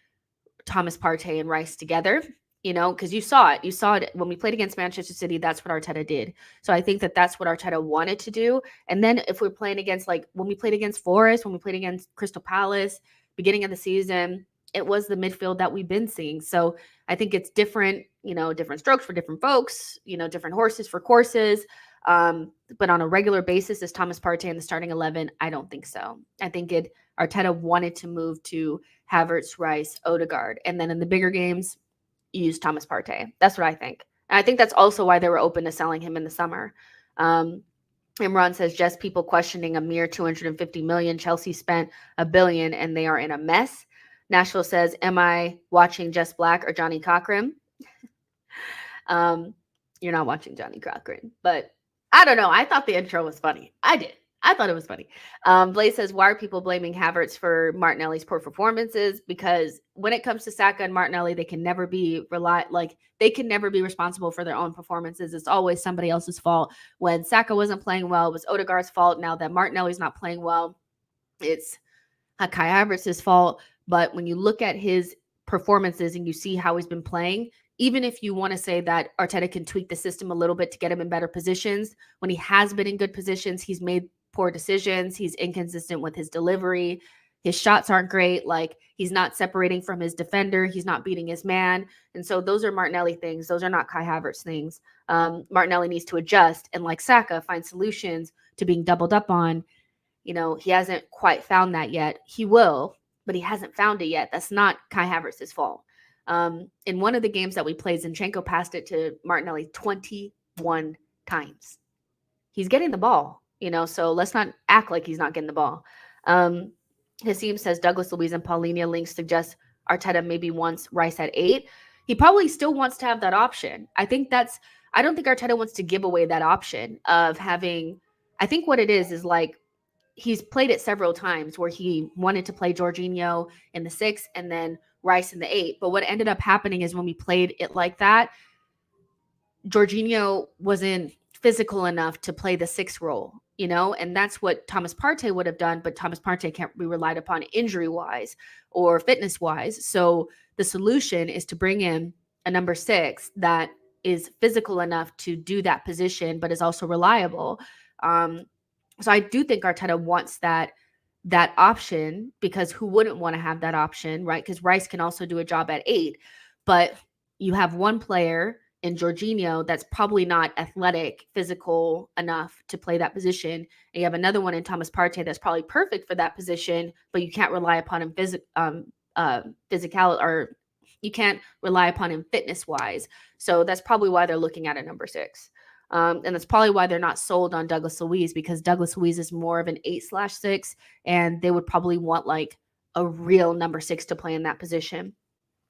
Thomas Partey and Rice together. You know, because you saw it when we played against Manchester City. That's what Arteta did. So I think that that's what Arteta wanted to do. And then if we're playing against, like when we played against Forest, when we played against Crystal Palace, beginning of the season, it was the midfield that we've been seeing. So I think it's different, you know, different strokes for different folks, you know, different horses for courses. But on a regular basis, is Thomas Partey in the starting 11? I don't think so. I think Arteta wanted to move to Havertz, Rice, Odegaard. And then in the bigger games, use Thomas Partey. That's what I think. And I think that's also why they were open to selling him in the summer. Imran says, just people questioning a mere 250 million. Chelsea spent $1 billion and they are in a mess. Nashville says, am I watching Jess Black or Johnny Cochran? You're not watching Johnny Cochran, but I don't know. I thought the intro was funny. I did. I thought it was funny. Blaze says, why are people blaming Havertz for Martinelli's poor performances? Because when it comes to Saka and Martinelli, they can never be they can never be responsible for their own performances. It's always somebody else's fault. When Saka wasn't playing well, it was Odegaard's fault. Now that Martinelli's not playing well, it's Kai Havertz's fault. But when you look at his performances and you see how he's been playing, even if you want to say that Arteta can tweak the system a little bit to get him in better positions, when he has been in good positions, he's made poor decisions. He's inconsistent with his delivery. His shots aren't great. Like, he's not separating from his defender. He's not beating his man. And so those are Martinelli things. Those are not Kai Havertz things. Martinelli needs to adjust and, like Saka, find solutions to being doubled up on. You know, he hasn't quite found that yet. He will, but he hasn't found it yet. That's not Kai Havertz's fault. In one of the games that we played, Zinchenko passed it to Martinelli 21 times. He's getting the ball. You know, so let's not act like he's not getting the ball. Hasim says Douglas Luiz and Paulinho links suggest Arteta maybe wants Rice at 8. He probably still wants to have that option. I don't think Arteta wants to give away that option of having, I think what it is like he's played it several times where he wanted to play Jorginho in the 6 and then Rice in the 8. But what ended up happening is when we played it like that, Jorginho wasn't physical enough to play the 6 role, you know, and that's what Thomas Partey would have done. But Thomas Partey can't be relied upon injury wise or fitness wise. So the solution is to bring in a number 6 that is physical enough to do that position, but is also reliable. So I do think Arteta wants that option, because who wouldn't want to have that option, right? Because Rice can also do a job at 8. But you have one player in Jorginho that's probably not athletic, physical enough to play that position. And you have another one in Thomas Partey that's probably perfect for that position, but you can't rely upon him physical, or you can't rely upon him fitness wise. So that's probably why they're looking at a number 6. And that's probably why they're not sold on Douglas Luiz, because Douglas Luiz is more of an 8/6, and they would probably want like a real number 6 to play in that position.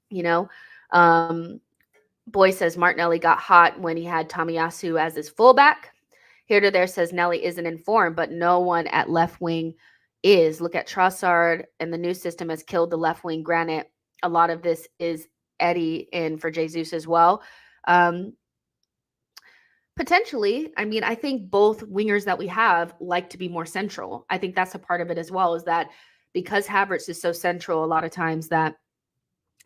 You know, Boy says Martinelli got hot when he had Tomiyasu as his fullback. Here to there says Nelly isn't informed, but no one at left wing is. Look at Trossard, and the new system has killed the left wing. Granted, a lot of this is Eddie in for Jesus as well. Potentially, I mean, I think both wingers that we have like to be more central. I think that's a part of it as well, is that because Havertz is so central a lot of times, that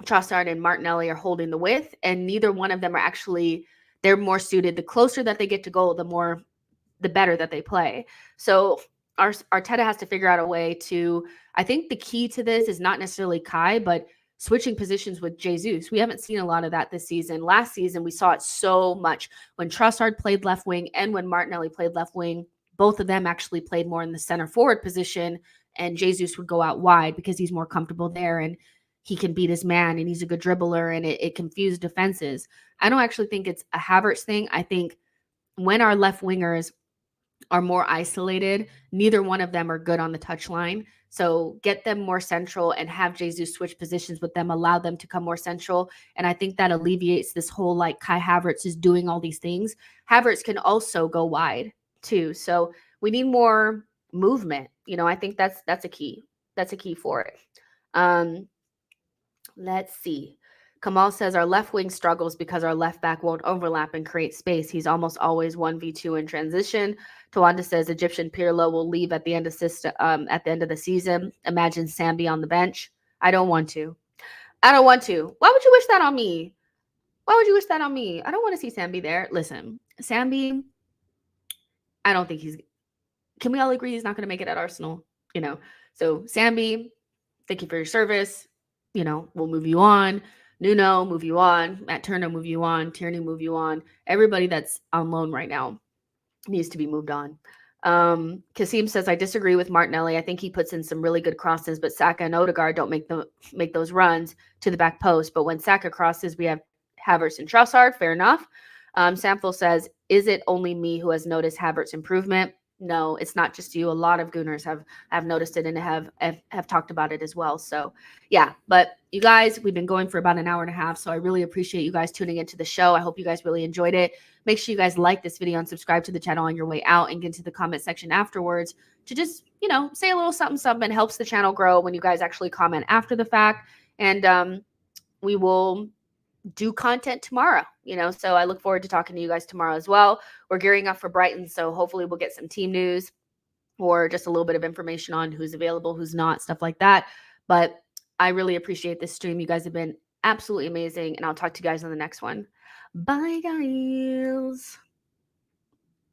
Trossard and Martinelli are holding the width, and neither one of them are actually, they're more suited. The closer that they get to goal, the better that they play. So Arteta has to figure out a way to, I think the key to this is not necessarily Kai, but switching positions with Jesus. We haven't seen a lot of that this season. Last season, we saw it so much when Trossard played left wing and when Martinelli played left wing. Both of them actually played more in the center forward position, and Jesus would go out wide because he's more comfortable there, and he can beat his man, and he's a good dribbler, and it confused defenses. I don't actually think it's a Havertz thing. I think when our left wingers are more isolated, neither one of them are good on the touchline. So get them more central and have Jesus switch positions with them, allow them to come more central. And I think that alleviates this whole like Kai Havertz is doing all these things. Havertz can also go wide too. So we need more movement. You know, I think that's a key. That's a key for it. Let's see. Kamal says our left wing struggles because our left back won't overlap and create space. He's almost always 1v2 in transition. Tawanda says Egyptian Pirlo will leave at the end of the season. Imagine Sambi on the bench. I don't want to. Why would you wish that on me? I don't want to see Sambi there. Listen, Sambi, I don't think can we all agree he's not going to make it at Arsenal? You know, so Sambi, thank you for your service. You know, we'll move you on. Nuno, move you on. Matt Turner, move you on. Tierney, move you on. Everybody that's on loan right now needs to be moved on. Kasim says, I disagree with Martinelli. I think he puts in some really good crosses, but Saka and Odegaard don't make those runs to the back post. But when Saka crosses, we have Havertz and Trossard. Fair enough. Samfel says, is it only me who has noticed Havertz improvement? No, it's not just you. A lot of Gooners have noticed it and have talked about it as well. So yeah, but you guys, we've been going for about an hour and a half. So I really appreciate you guys tuning into the show. I hope you guys really enjoyed it. Make sure you guys like this video and subscribe to the channel on your way out, and get into the comment section afterwards to just, you know, say a little something, something. It helps the channel grow when you guys actually comment after the fact. And we will do content tomorrow, you know, so I look forward to talking to you guys tomorrow as well. We're gearing up for Brighton, so hopefully we'll get some team news or just a little bit of information on who's available, who's not, stuff like that. But I really appreciate this stream. You guys have been absolutely amazing, and I'll talk to you guys on the next one. Bye, guys.